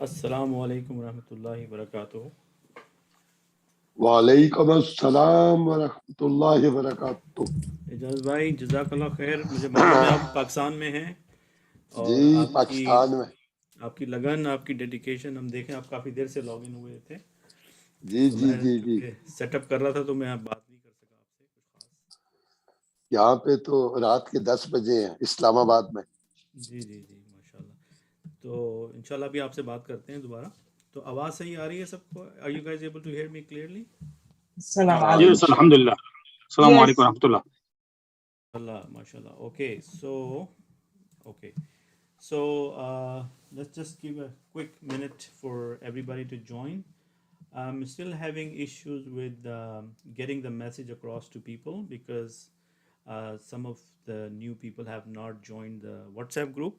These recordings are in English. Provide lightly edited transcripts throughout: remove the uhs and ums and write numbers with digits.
Assalamu alaikum warahmatullahi wabarakatuh. वालेकुम अस्सलाम व रहमतुल्लाहि व बरकातुहू। एजाज भाई जज़ाकल्लाह खैर, मुझे मालूम है आप पाकिस्तान में हैं जी और आपकी पाकिस्तान में। आपकी लगन, आपकी डेडिकेशन हम देखें, आप काफ़ी देर से लॉग इन हुए थे। जी तो जी मैं जी जी। चूँकि सेटअप कर रहा था तो मैं अब बात नहीं कर सका आपसे कुछ खास। यहाँ पे तो रात के 10 बजे हैं इस्लामाबाद में। जी जी जी, माशाल्लाह। तो इंशाल्लाह भी आपसे बात करते हैं दोबारा। तो आवाज़ सही आ रही है सबको? Are you guys able to hear me clearly? Assalamu हाँ alaikum. Yes, Alhamdulillah. Assalamu Yes. alaikum warahmatullah. Mashallah. Okay, so let's just give a quick minute for everybody to join. I'm still having issues with getting the message across to people because some of the new people have not joined the WhatsApp group.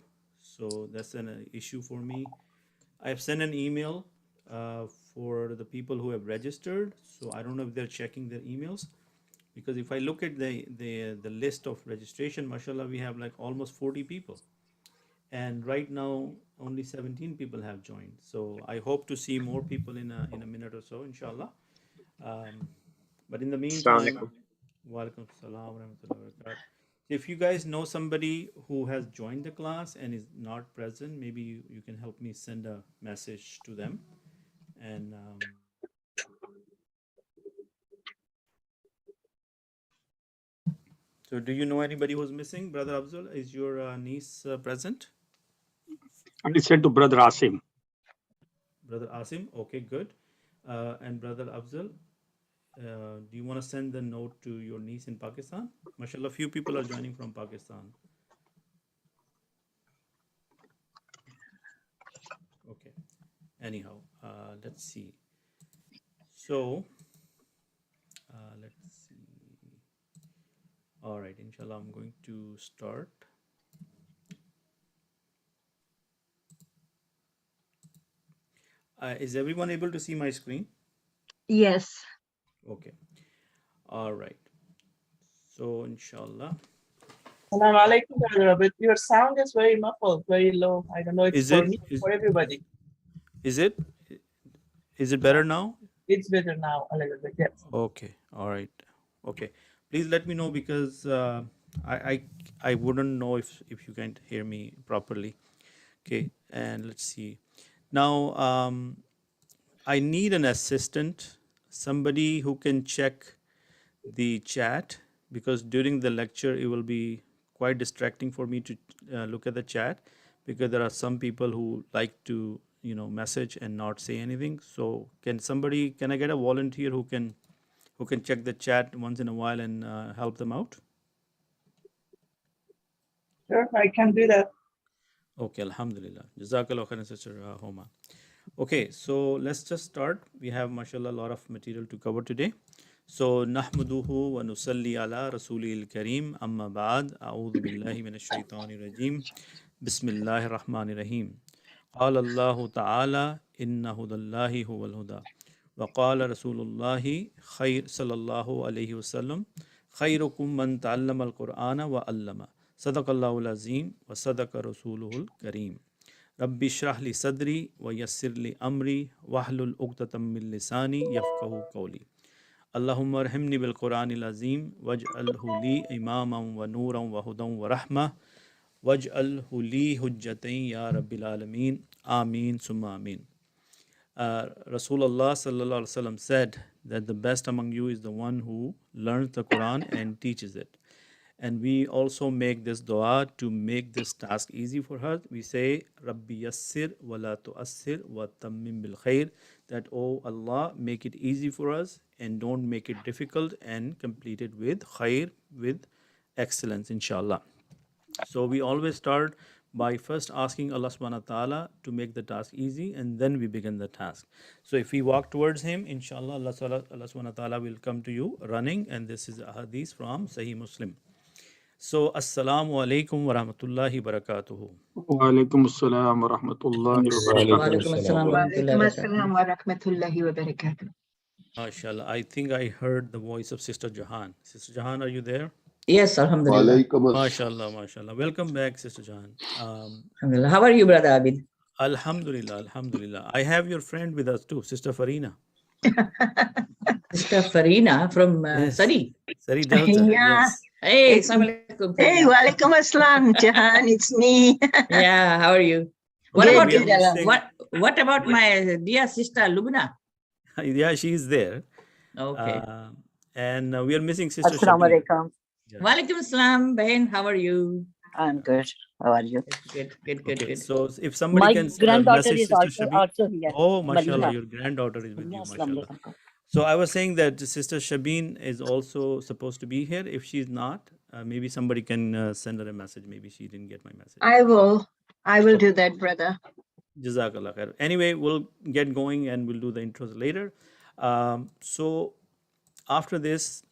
So that's an issue for me. I've sent an email for the people who have registered. So I don't know if they're checking their emails, because if I look at the list of registration, mashallah, we have like almost 40 people, and right now only 17 people have joined. So I hope to see more people in a minute or so, inshallah. But in the meantime, walaikum salam wa rahmatullahi wa barakatuh. If you guys know somebody who has joined the class and is not present, maybe you can help me send a message to them. And so do you know anybody who's missing? Brother Abdul, is your niece present? And it's sent to Brother Asim. Brother Asim, okay, good. And Brother Afzal, do you want to send the note to your niece in Pakistan? Mashallah, few people are joining from Pakistan. Okay. Anyhow, let's see. So, let's see. All right, inshallah, I'm going to start. Is everyone able to see my screen? Yes. Okay. All right. So, inshallah. Assalamu alaikum, Brother Robert. Your sound is very muffled, very low. I don't know. It's Is for it? me, for everybody. Is it? Is it better now? It's better now, a little bit. Yes. Okay. All right. Okay. Please let me know, because I, I I wouldn't know if you can hear me properly. Okay. And let's see. Now I need an assistant, somebody who can check the chat, because during the lecture it will be quite distracting for me to look at the chat, because there are some people who like to message and not say anything. So can I get a volunteer who can check the chat once in a while and help them out? Sure, I can do that. Okay, alhamdulillah. Jazakallah khairan, Sister Homa. Okay, so let's just start. We have, mashallah, a lot of material to cover today. So, nahmaduhu wa nusalli ala rasulil kareem, amma ba'd, a'udhu billahi minash shaitanir rajim, bismillahir rahmanir rahim. قال الله تعالى إن هدى الله هو الهدى وقال رسول الله خير صلى الله عليه وسلم خيركم من تعلم القرآن وعلمه صدق الله العظيم وصدق رسوله الكريم ربي اشرح لي صدري ويسر لي أمري واحلل عقدة من لساني يفقهوا قولي اللهم ارحمني بالقرآن العظيم واجعله لي إماما ونورا وهدى ورحمة واجعله لي حجتين يا رب العالمين آمين ثم آمين. Rasulullah sallallahu alaihi wasallam said that the best among you is the one who learns the Quran and teaches it. And we also make this dua to make this task easy for her. We say, Rabbi yassir wa la tu'assir wa tammim bil khair. That, oh Allah, make it easy for us and don't make it difficult, and complete it with khair, with excellence, inshallah. So we always start by first asking Allah subhanahu wa ta'ala to make the task easy, and then we begin the task. So if we walk towards Him, inshallah, Allah subhanahu wa ta'ala will come to you running, and this is a hadith from Sahih Muslim. So, Assalamu alaikum wa rahmatullahi wa barakatuhu. Wa alaikum assalam wa rahmatullahi wa barakatuh. Walaikum assalam wa rahmatullahi wa barakatuh. Assalamu wa rahmatullahi wa barakatuh. MashaAllah. I think I heard the voice of Sister Jahan. Sister Jahan, are you there? Yes, alhamdulillah. वालेकुम अस्सलाम। MashaAllah, MashaAllah. Welcome back, Sister Jahan. Alhamdulillah. How are you, Brother Abid? Alhamdulillah, Alhamdulillah. I have your friend with us too, Sister Farina. Sister Farina from Yes. Surrey. Surrey Delta. Yeah. Yes. Hey, It's- Assalamualaikum. Hey, Farina. walaikum assalam, Jahan. It's me. Yeah, how are you? What Good, about we are good, missing- what about my dear sister Lubna? Yeah, she's there. Okay. And we are missing Sister Assalamu Shabir. alaikum. Yeah. Walaikum Assalam, Bahin. How are you? I'm good. How are you? Good. Okay, so if somebody My can granddaughter message is Sister Shabir. also here. Oh, mashallah, Marina. your granddaughter is with you, Assalamu mashallah. alaikum. So I was saying that Sister Shabin is also supposed to be here. If she's not, maybe somebody can send her a message. Maybe she didn't get my message. I will do that, brother. Jazakallah khair. Anyway, we'll get going and we'll do the intros later. So after this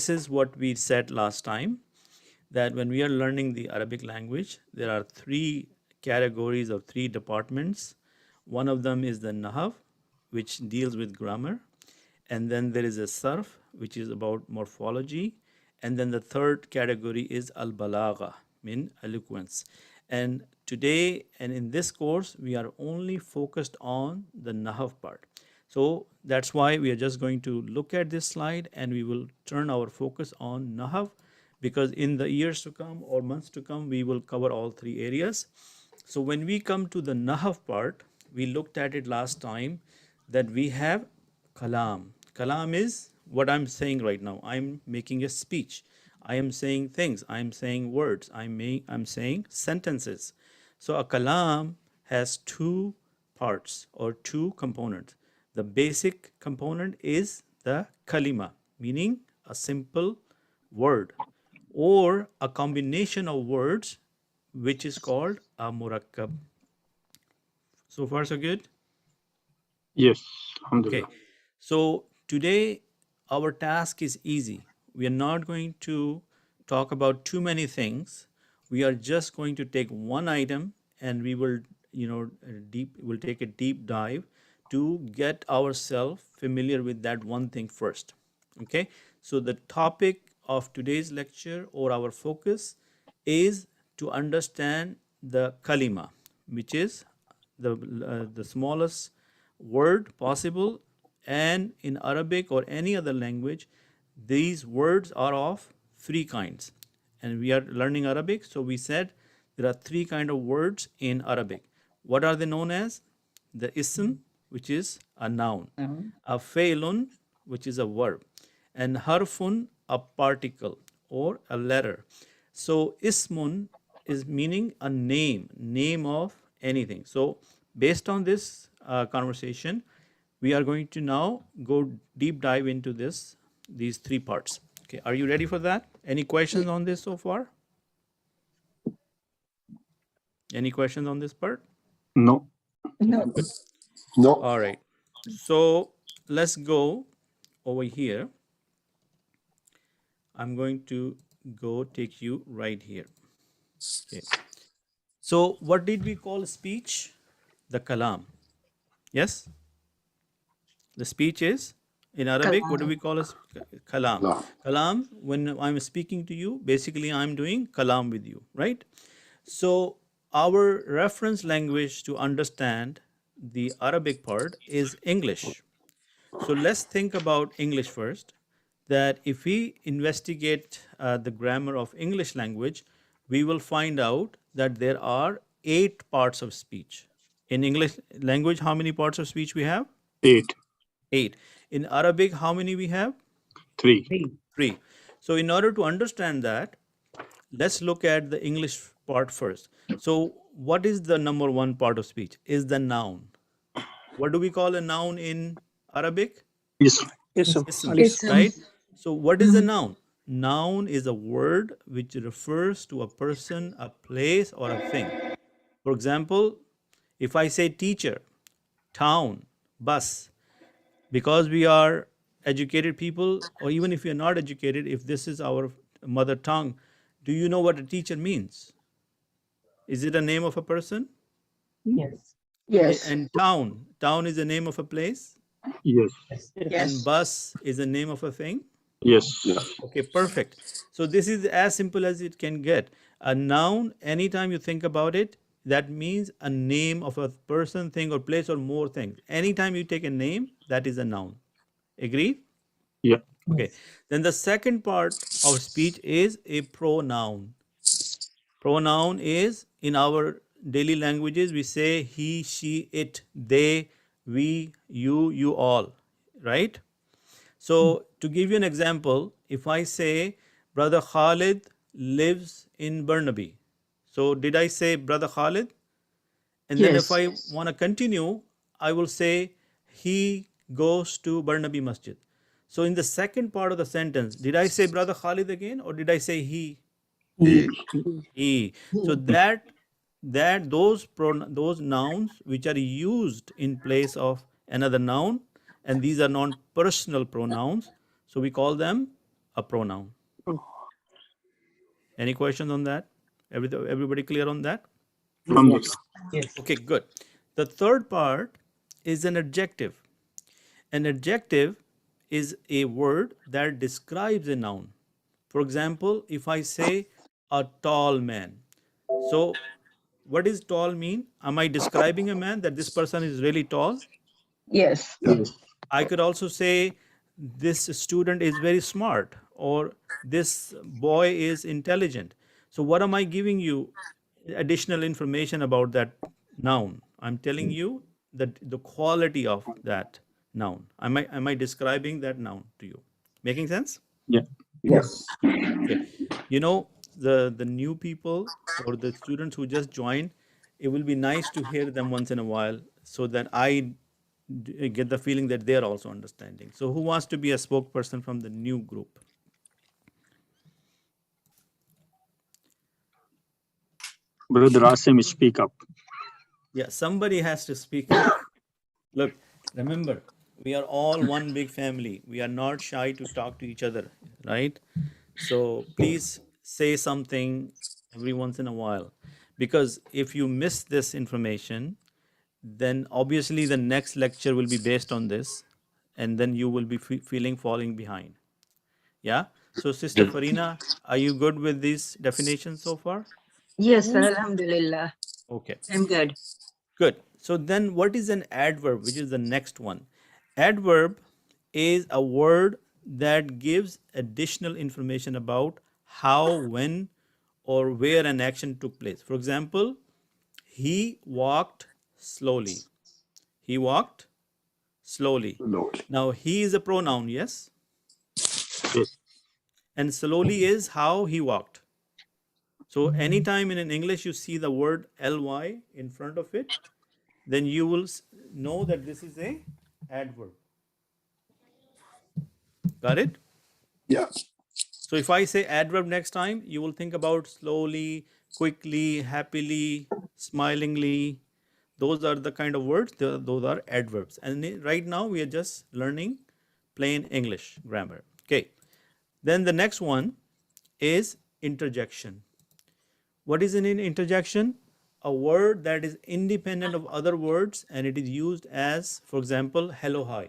is what we said last time, that when we are learning the Arabic language, there are three categories of three departments. One of them is the Nahw, which deals with grammar. And then there is a Sarf, which is about morphology. And then the third category is al-Balagha, mean eloquence. And today and in this course, we are only focused on the Nahw part. So that's why we are just going to look at this slide and we will turn our focus on Nahw, because in the years to come or months to come, we will cover all three areas. So when we come to the Nahw part, we looked at it last time that we have Kalam. Kalam is what I'm saying right now. I'm making a speech. I am saying things. I'm saying words. I'm saying sentences. So a Kalam has two parts or two components. The basic component is the kalima, meaning a simple word or a combination of words, which is called a murakkab. So far, so good? Yes, Okay. alhamdulillah. So today our task is easy. We are not going to talk about too many things. We are just going to take one item and we will, we'll take a deep dive to get ourselves familiar with that one thing first. Okay. So the topic of today's lecture or our focus is to understand the kalima, which is the smallest word possible. And in Arabic or any other language, these words are of three kinds. And we are learning Arabic, so we said there are three kind of words in Arabic. What are they known as? The ism, which is a noun, a failun, which is a verb, and harfun, a particle or a letter. So ismun is meaning a name of anything. So based on this conversation, we are going to now go deep dive into these three parts. Okay, are you ready for that? Any questions on this so far? Any questions on this part? No. No. No. All right. So let's go over here. I'm going to go take you right here. Okay. So what did we call speech? The kalam. Yes? The speech is, in Arabic, what do we call as kalam? No. Kalam, when I'm speaking to you, basically I'm doing kalam with you, right? So our reference language to understand the Arabic part is English. So let's think about English first, that if we investigate the grammar of English language, we will find out that there are 8 parts of speech. In English language, how many parts of speech we have? 8, 8. In Arabic, how many we have? 3. 3. So in order to understand that, let's look at the English part first. So what is the number one part of speech? Is the noun. What do we call a noun in Arabic? Yes. Ism, right? So what is a noun? Noun is a word which refers to a person, a place, or a thing. For example, if I say teacher, town, bus, because we are educated people, or even if we are not educated, if this is our mother tongue, do you know what a teacher means? Is it a name of a person? Yes. Yes. And town is the name of a place, Yes. and Yes. bus is the name of a thing. Yes. Okay, perfect. So this is as simple as it can get. A noun, anytime you think about it, that means a name of a person, thing, or place, or more things. Anytime you take a name, that is a noun. Agree? Yeah. Okay. Then the second part of speech is a pronoun. Pronoun is, in our daily languages, we say he, she, it, they, we, you all, right? So, to give you an example, if I say Brother Khalid lives in Burnaby, so did I say Brother Khalid? And then if Yes. I want to continue, I will say he goes to Burnaby Masjid. So in the second part of the sentence, did I say Brother Khalid again, or did I say he? He. He. So those nouns which are used in place of another noun, and these are non-personal pronouns, so we call them a pronoun. Any questions on that? Everybody clear on that? Alhamdulillah. Yes. Okay, good. The third part is an adjective. An adjective is a word that describes a noun. For example, if I say a tall man, so what does tall mean? Am I describing a man that this person is really tall? Yes. Yes. I could also say this student is very smart, or this boy is intelligent. So, what am I giving you additional information about that noun? I'm telling you that the quality of that noun. Am I describing that noun to you? Making sense? Yeah. Yes. Okay. You know, the new people or the students who just joined, it will be nice to hear them once in a while so that I get the feeling that they're also understanding. So who wants to be a spokesperson from the new group? Brother Asim, speak up. Yeah, somebody has to speak up. Look, remember, we are all one big family. We are not shy to talk to each other, right? So please say something every once in a while. Because if you miss this information, then obviously the next lecture will be based on this, and then you will be feeling falling behind. Yeah? So, Sister Farina, are you good with these definitions so far? Yes, Alhamdulillah. Okay. I'm good. Good. So then what is an adverb, which is the next one? Adverb is a word that gives additional information about how, when, or where an action took place. For example, he walked slowly. He walked slowly. Slowly. Now, he is a pronoun, yes? Yes. And slowly is how he walked. So anytime in English you see the word ly in front of it, then you will know that this is a adverb. Got it? Yeah. So if I say adverb next time, you will think about slowly, quickly, happily, smilingly. Those are the kind of words, those are adverbs. And right now we are just learning plain English grammar. Okay. Then the next one is interjection. What is an interjection? A word that is independent of other words and it is used as, for example, hello, hi.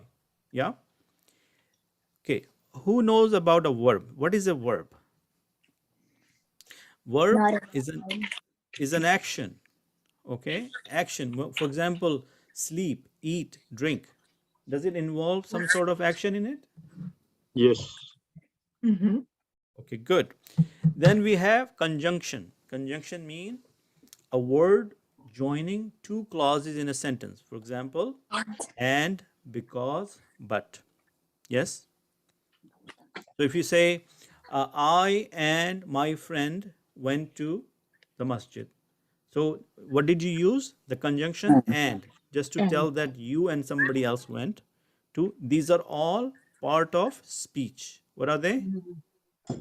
Yeah? Okay. Who knows about a verb? What is a verb? Verb is an action. Okay? Action. For example, sleep, eat, drink. Does it involve some sort of action in it? Yes. Mm-hmm. Okay, good. Then we have conjunction. Conjunction means a word joining two clauses in a sentence. For example, and, because, but. Yes? So if you say, I and my friend went to the masjid. So what did you use? The conjunction and, just to tell that you and somebody else went to. These are all part of speech. What are they?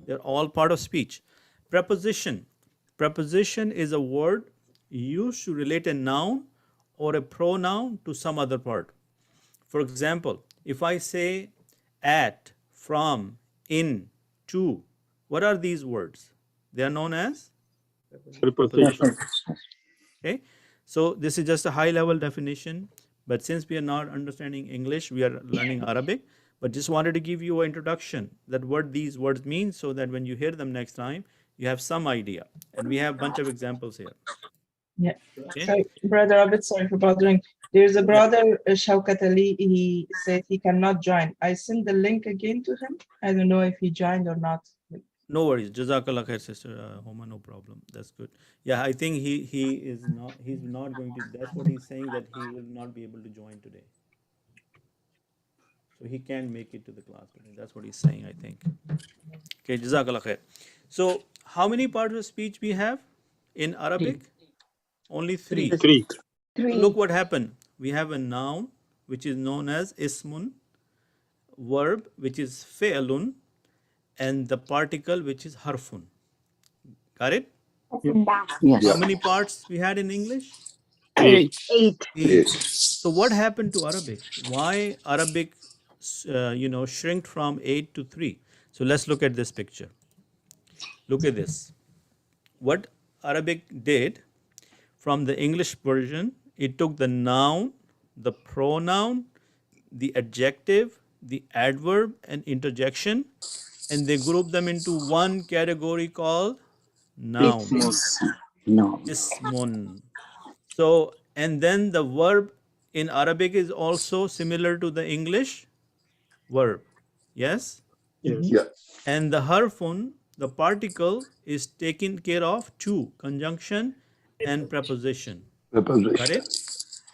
They're all part of speech. Preposition. Preposition is a word used to relate a noun or a pronoun to some other part. For example, if I say at, from, in, to, what are these words? They are known as Preposition. okay. So this is just a high level definition, but since we are not understanding English, we are learning Arabic, but just wanted to give you an introduction that what these words mean so that when you hear them next time, you have some idea. And we have a bunch of examples here. Yeah. Okay. Sorry, brother Abid, sorry for bothering. There's a brother, Shaukat Ali, he said he cannot join. I sent the link again to him. I don't know if he joined or not. No worries. Jazakallah khair, sister Homa, no problem. That's good. Yeah, I think he's not going to, that's what he's saying, that he will not be able to join today. So he can't make it to the class today. That's what he's saying, I think. Okay, Jazakallah khair. So how many parts of speech we have in Arabic? Only three. Three. Three. Look what happened. We have a noun, which is known as ismun, verb, which is fe'lun, and the particle, which is harfun. Got it? Yes. How many parts we had in English? 8. 8. Eight. So what happened to Arabic? Why Arabic, shrinked from 8 to 3? So let's look at this picture. Look at this. What Arabic did from the English version, it took the noun, the pronoun, the adjective, the adverb, and interjection, and they grouped them into one category called noun. No. Ismun. So, and then the verb in Arabic is also similar to the English verb. Yes? Yes. Yeah. And the harfun, the particle, is taken care of two, conjunction and preposition. Got Preposition. it?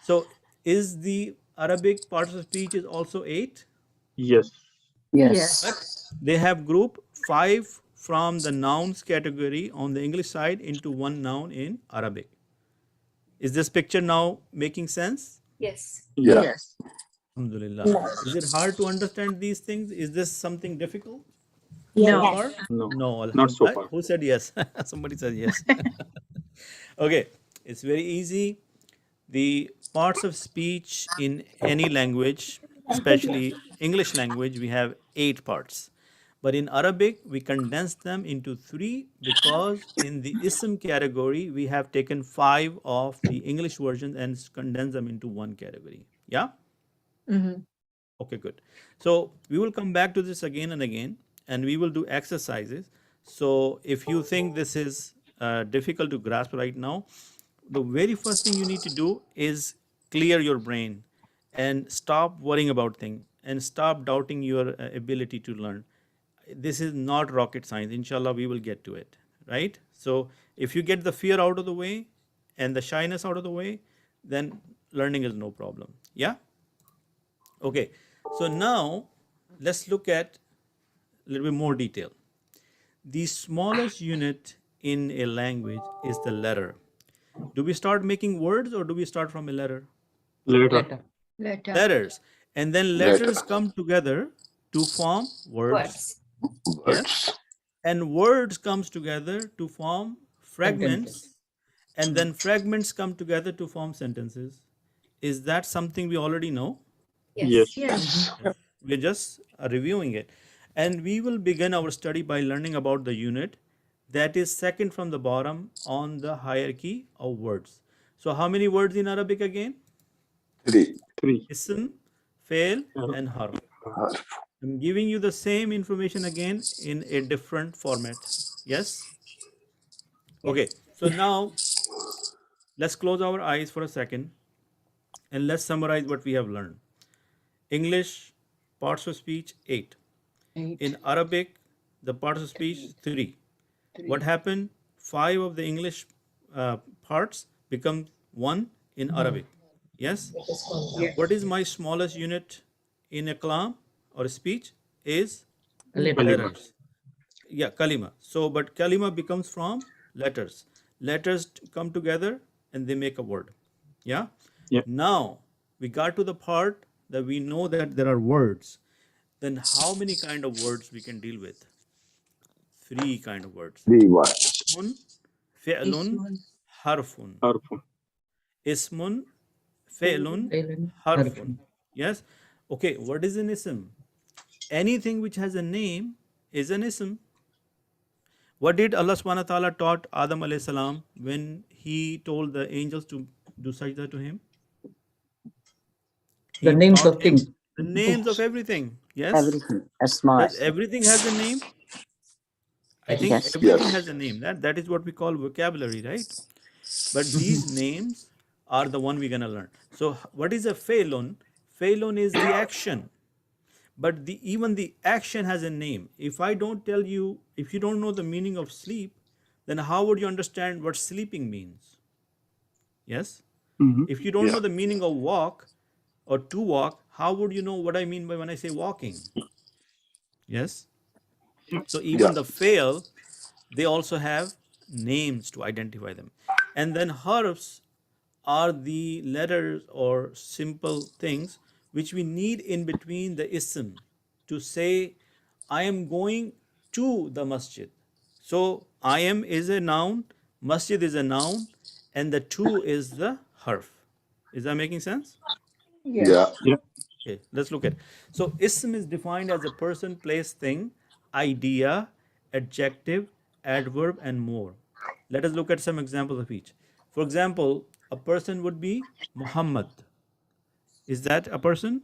So, is the Arabic parts of speech is also 8? Yes. Yes. But they have grouped 5 from the nouns category on the English side into one noun in Arabic. Is this picture now making sense? Yes. Yeah. Yes. Alhamdulillah. Is it hard to understand these things? Is this something difficult? No. So far? No. No. Not so Alhamdulillah. far. Who said yes? Somebody said yes. Okay. It's very easy. The parts of speech in any language, especially English language, we have 8 parts. But in Arabic, we condense them into 3 because in the ism category, we have taken 5 of the English version and condensed them into one category. Yeah? Mm-hmm. Okay, good. So we will come back to this again and again, and we will do exercises. So if you think this is difficult to grasp right now, the very first thing you need to do is clear your brain and stop worrying about things and stop doubting your ability to learn. This is not rocket science. Inshallah, we will get to it, right? So if you get the fear out of the way and the shyness out of the way, then learning is no problem. Yeah? Okay. So now let's look at a little bit more detail. The smallest unit in a language is the letter. Do we start making words or do we start from a letter? Later. Letter. Letters. And then letters come together to form words. Words. Yes. And words comes together to form fragments. And then fragments come together to form sentences. Is that something we already know? Yes. Yes. We're just reviewing it. And we will begin our study by learning about the unit that is second from the bottom on the hierarchy of words. So how many words in Arabic again? 3. 3. Ism, fail, and harf. I'm giving you the same information again in a different format. Yes? Okay. So now let's close our eyes for a second and let's summarize what we have learned. English, parts of speech, 8. 8. In Arabic, the parts of speech, 3. What happened? 5 of the English parts become 1 in Arabic. Yes? What is my smallest unit in a kalam or a speech? Is letters. Yeah, kalima. So, but kalima becomes from letters. Letters come together and they make a word. Yeah? Yep. Now, we got to the part that we know that there are words. Then how many kind of words we can deal with? 3 kind of words. 3 1. Ismun, fi'lun, harfun. Harfun. Ismun, fi'lun, harfun. Yes? Okay, what is an ism? Anything which has a name is an ism. What did Allah subhanahu wa ta'ala taught Adam alayhi salam when he told the angels to do sajda to him? The He names taught of him things. the names of everything. Yes? Everything. Asma. Does everything has a name? I think Yes. everything Yes. has a name. That is what we call vocabulary, right? But these names are the one we're going to learn. So what is a failun? Failun is the action. But even the action has a name. If I don't tell you, if you don't know the meaning of sleep, then how would you understand what sleeping means? Yes? Mhm. If you don't Yeah. know the meaning of walk or to walk, how would you know what I mean by when I say walking? Yes? So even Yeah. the fail, they also have names to identify them. And then harfs are the letters or simple things which we need in between the ism to say, I am going to the masjid. So I am is a noun, masjid is a noun, and the to is the harf. Is that making sense? Yeah. Yeah. Okay, let's look at it. So ism is defined as a person, place, thing, idea, adjective, adverb, and more. Let us look at some examples of each. For example, a person would be Muhammad. Is that a person?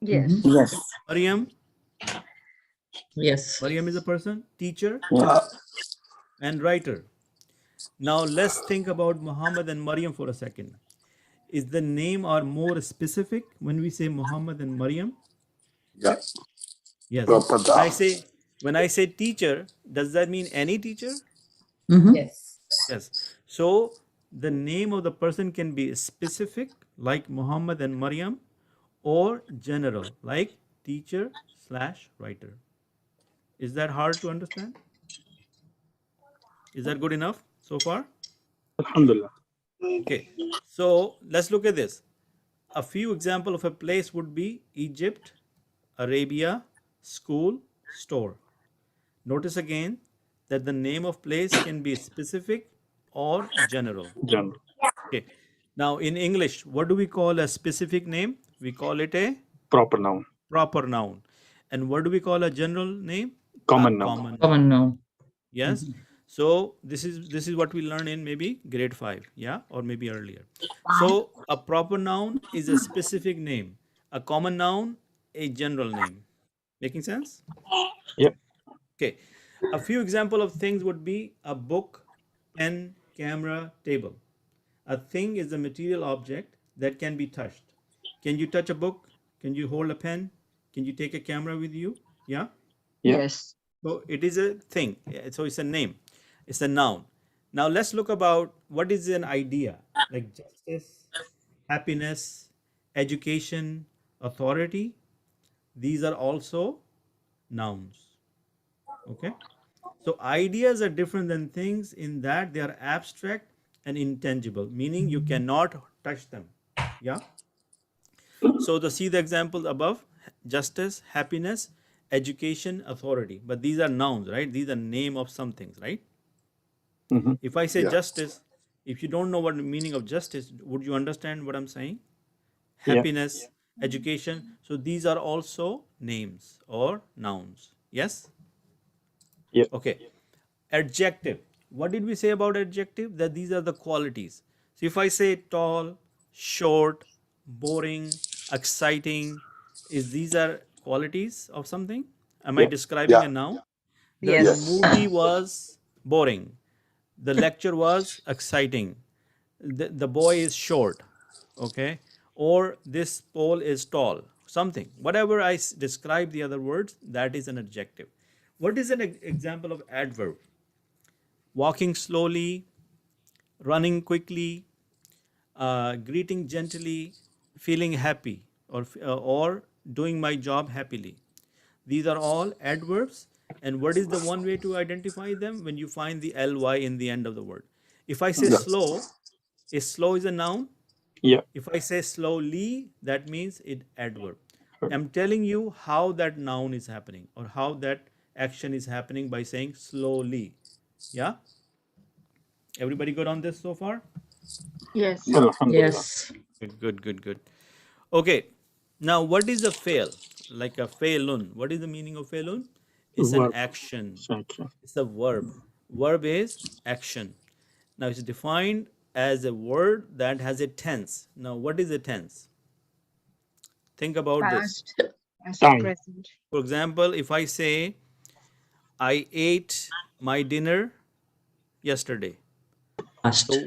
Yes. Yes. Maryam. Yes. Maryam is a person, teacher, Yes. and writer. Now let's think about Muhammad and Maryam for a second. Is the name or more specific when we say Muhammad and Maryam? Yeah. Yes. Proper When I noun. say when I say teacher, does that mean any teacher? Mhm. Yes. Yes. So the name of the person can be specific, like Muhammad and Maryam, or general, like teacher slash writer. Is that hard to understand? Is that good enough so far? Alhamdulillah. Okay. So let's look at this. A few example of a place would be Egypt, Arabia, school, store. Notice again that the name of place can be specific or general. General. Okay. Now in English, what do we call a specific name? We call it a Proper noun. proper noun. And what do we call a general name? A Common noun. common noun. Common noun. Yes. So this is what we learn in maybe grade 5, yeah, or maybe earlier. So a proper noun is a specific name. A common noun, a general name. Making sense? Yep. Okay. A few example of things would be a book, pen, camera, table. A thing is a material object that can be touched. Can you touch a book? Can you hold a pen? Can you take a camera with you? Yeah. Yeah. Yes. So it is a thing. So it's a name. It's a noun. Now let's look about what is an idea, like justice, happiness, education, authority. These are also nouns. Okay. So ideas are different than things in that they are abstract and intangible, meaning you cannot touch them. Yeah. So to see the examples above, justice, happiness, education, authority. But these are nouns, right? These are name of some things, right? Mhm. If I say Yeah. justice, if you don't know what the meaning of justice, would you understand what I'm saying? Yeah. Happiness, education. So these are also names or nouns. Yes? Yep. Okay. Adjective. What did we say about adjective? That these are the qualities. So if I say tall, short, boring, exciting, is these are qualities of something? Am I Yeah. describing Yeah. a noun? Yes. The Yes. movie was boring. The lecture was exciting. The boy is short. Okay. Or this pole is tall. Something. Whatever I describe the other words, that is an adjective. What is an example of adverb? Walking slowly, running quickly, greeting gently, feeling happy, or doing my job happily. These are all adverbs. And what is the one way to identify them? When you find the ly in the end of the word. If I say Yeah. slow, is a noun? Yeah. If I say slowly, that means it adverb. I'm telling you how that noun is happening or how that action is happening by saying slowly. Yeah? Everybody good on this so far? Yes. Alhamdulillah. Yes. Good. Okay. Now, what is a fail? Like a failun. What is the meaning of failun? It's an Verb. action. Action. It's a verb. Verb is action. Now, it's defined as a word that has a tense. Now, what is a tense? Think about this. Past. Past. Time. Present. For example, if I say, I ate my dinner yesterday. Past. So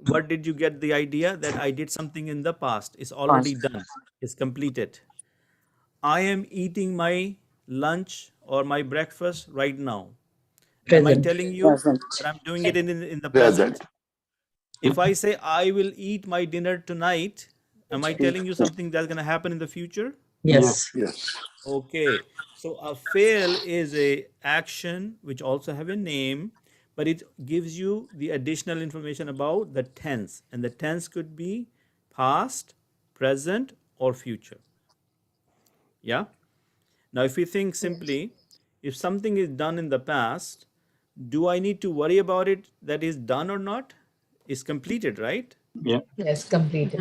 what did you get the idea that I did something in the past? It's already done. It's completed. I am eating my lunch or my breakfast right now. Am I Present. telling you Present. that I'm doing it in the present? Present. If I say I will eat my dinner tonight, am I telling you something that's going to happen in the future? Yes. Yes. Okay. So a fail is a action which also have a name, but it gives you the additional information about the tense, and the tense could be past, present, or future. Yeah. Now, if we think simply, if something is done in the past, do I need to worry about it that is done or not? Is completed, right? Yeah. Yes, completed.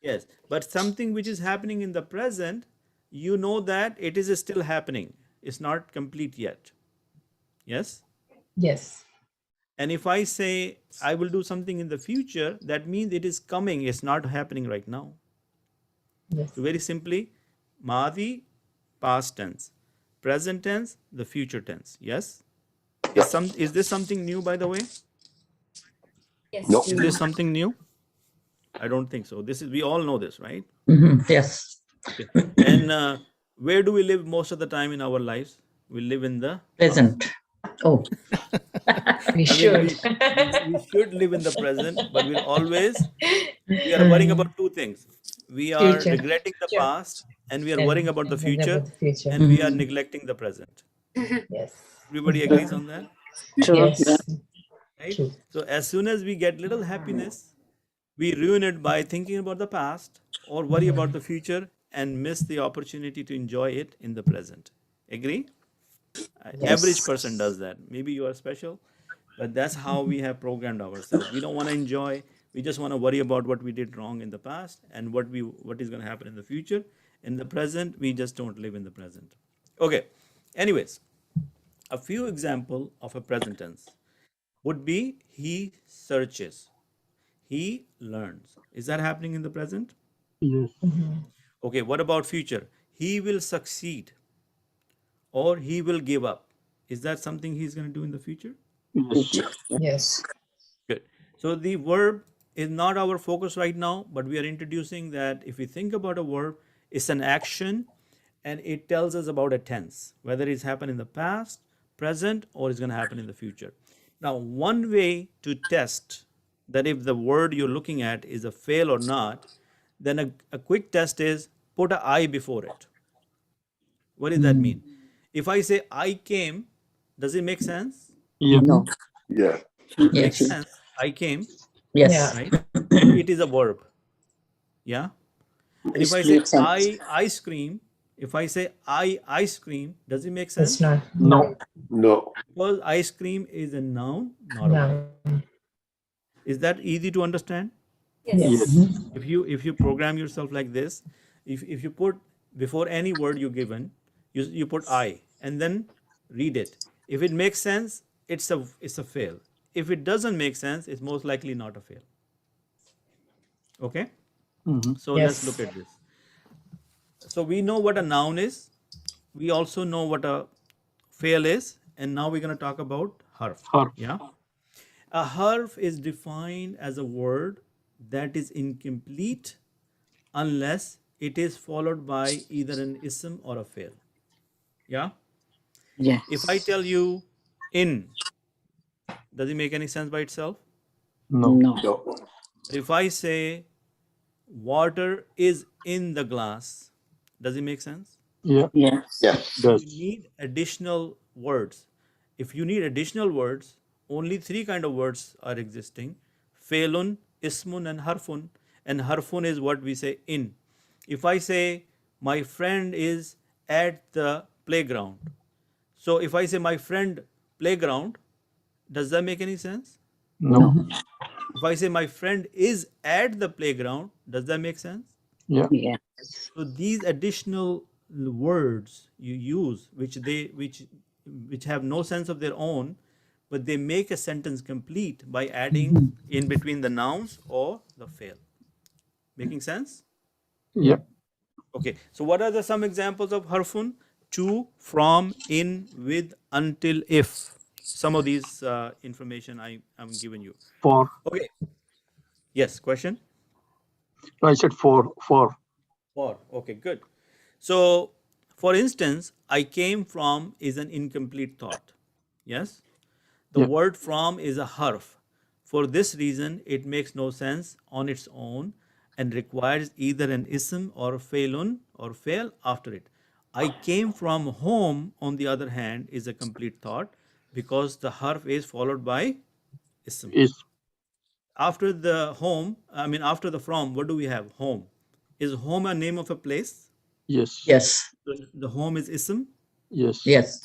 Yes. But something which is happening in the present, you know that it is still happening. It's not complete yet. Yes. Yes. And if I say I will do something in the future, that means it is coming. It's not happening right now. Yes. So very simply, Madi, past tense, present tense, the future tense. Yes. Is this something new, by the way? No. Is this something new? I don't think so. We all know this, right? Yes. Okay. And where do we live most of the time in our lives? We live in the Present. Oh. We I should. mean, we should live in the present, but we are worrying about two things. We are Future. regretting the past, and we are And- worrying about the and then future, about the future. and we are neglecting the present. Yes. Everybody agrees on that, True. Yes. right? True. So as soon as we get little happiness, we ruin it by thinking about the past or worry about the future and miss the opportunity to enjoy it in the present. Agree? Average person does that. Maybe you are special, but that's how we have programmed ourselves. We don't want to enjoy. We just want to worry about what we did wrong in the past and what is going to happen in the future. In the present, we just don't live in the present. Okay. Anyways, a few example of a present tense would be he searches, he learns. Is that happening in the present? Yes. Okay. What about future? He will succeed or he will give up. Is that something he's going to do in the future? Yes. Yes. Good. So the verb is not our focus right now, but we are introducing that if we think about a verb, it's an action and it tells us about a tense, whether it's happened in the past, present, or it's going to happen in the future. Now, one way to test that if the word you're looking at is a fail or not, then a quick test is put an I before it. What does that mean? If I say I came, does it make sense? Yeah. No. Yeah. Makes Yes. sense. I came, Yes. Yeah. right? It is a verb. Yeah. And if I say Create sense. I ice cream, if I say I ice cream, does it make sense? It's not. No. No. Because ice cream is a noun, not a verb. No. Is that easy to understand? Yes. If you program yourself like this, if you put before any word you given, you put I and then read it. If it makes sense, it's a fail. If it doesn't make sense, it's most likely not a fail. Okay? So let's Yes. look at this. So we know what a noun is. We also know what a fail is. And now we're going to talk about harf. Harf. Yeah. A harf is defined as a word that is incomplete unless it is followed by either an ism or a fail. Yeah. Yes. If I tell you in, does it make any sense by itself? No. No. No. If I say water is in the glass, does it make sense? Yeah. Yes. Yes. You Does. need additional words. If you need additional words, only three kind of words are existing: failun, ismun, and harfun. And harfun is what we say in. If I say my friend is at the playground, so if I say my friend playground, does that make any sense? No. If I say my friend is at the playground, does that make sense? Yeah. Yes. So these additional words you use, which have no sense of their own, but they make a sentence complete by adding in between the nouns or the fail. Making sense? Yeah. Okay. So what are some examples of harfun? To, from, in, with, until, if. some of these information I'm giving you. For. Okay. Yes, question? I said for. For. Okay, good. So, for instance, I came from is an incomplete thought. Yes? The Yeah. word from is a harf. For this reason, it makes no sense on its own and requires either an ism or failun or fail after it. I came from home, on the other hand, is a complete thought because the harf is followed by ism. Is. After the home, I mean, after the from, what do we have? Home. Is home a name of a place? Yes. Yes. The home is ism? Yes. Yes.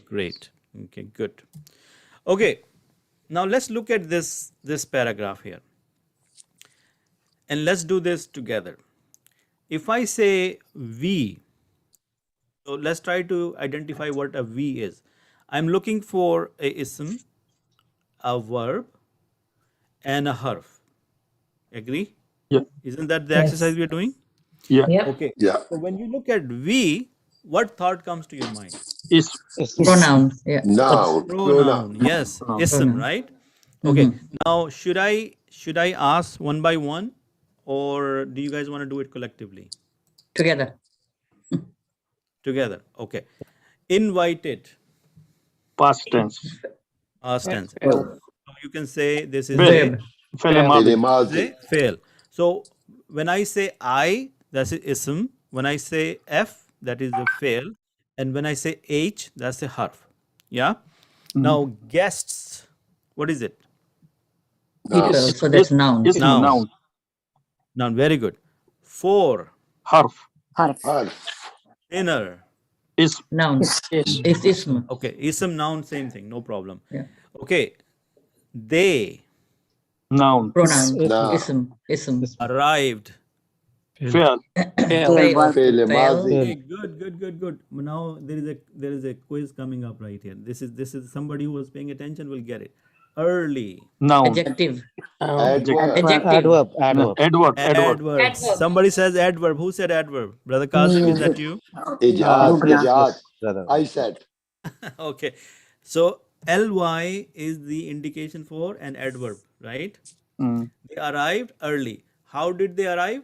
Great. Okay, good. Okay, now let's look at this paragraph here. And let's do this together. If I say we, so let's try to identify what a we is. I'm looking for a ism, a verb, and a harf. Agree? Yeah. Isn't that the Yes. exercise we're doing? Yeah. Yep. Okay. Yeah. So when you look at we, what thought comes to your mind? Is. Pronoun. Yeah. Noun. Pronoun. Yes. Pronoun. Ism, Pronoun. right? Okay. Mhm. Now, should I ask one by one, or do you guys want to do it collectively? Together. Together. Okay. Invited. Past tense. Past tense. Fail. So you can say this is Verb. فعل فعل ماضي. ماضي. a fail. So when I say I, that's a ism. When I say F, that is a fail. And when I say H, that's a harf. Yeah. Now guests, what is it? People. Noun. So that's noun. Ism. Noun. Noun. Noun. Very good. For. حرف. harf, Harf. Inner. Is. Noun. It's ism. Okay. Ism, noun, same thing. No problem. Yeah. Okay. They Noun. Pronoun. Noun. Ism. arrived. فعل. Fail. فعل ماضي. Okay, good. Now there is a quiz coming up right here. This is somebody who was paying attention will get it. Early. Noun. Adjective. Adverb. Adjective. No, Edward. Adverb. Somebody says adverb. Who said adverb? Brother Qasim, is that you? إيجاد. Douglas. إيجاد. I said. Okay. So ly is the indication for an adverb, right? Mm. They arrived early. How did they arrive?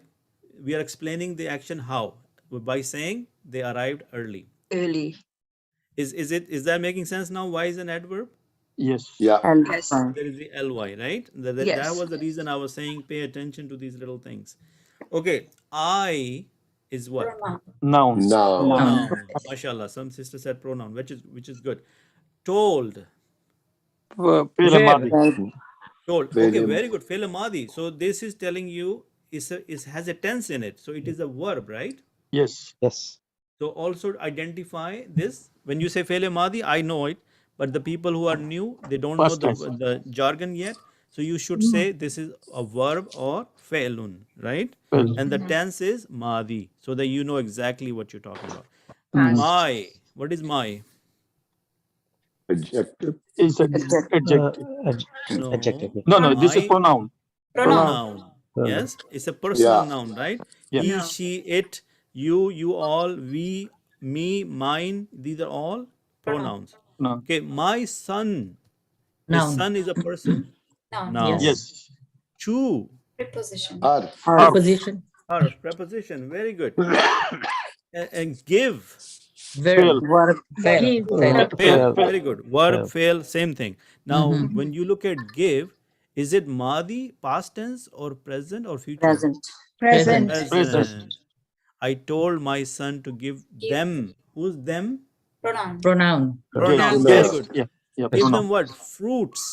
We are explaining the action how by saying they arrived early. Early. Is that making sense now? Why is an adverb? Yes. Yeah. and Yes. There is the ly, right? That Yes. was the reason I was saying pay attention to these little things. Okay, I is what? Noun. Noun. Pronoun. Mashallah, some sister said pronoun, which is good. Told. فعل Verb. ماضي. Told. Very Okay, good. very good. Fi'l madi. So this is telling you it has a tense in it. So it is a verb, right? Yes. So also identify this. When you say fi'l madi, I know it, but the people who are new, they don't Past know tense. the jargon yet. So you should say this is a verb or fi'lun, right? فعل. And the tense is madi, so that you know exactly what you're talking about. Past. My. What is my? Adjective. Is an adjective. No. No, this is My pronoun. pronoun. Yes, it's a personal Yeah. noun, right? Yeah. He, No. she, it, you all, we, me, mine. These are all pronouns. No. Okay, my son. The Noun. son is a person. Noun. Yes. Chew. Harf. Preposition. Preposition. Very good. And give. Verb. verb, Fail. Give. Fail. Fail. Very good. Verb, fail, same thing. Now, Mhm. when you look at give, is it madi, past tense, or present, or future? present, Present. Present. I told my son to give them. Who's them? Pronoun. Pronouns. Yes. Very good. Yeah. Give Pronoun. them what? Fruits.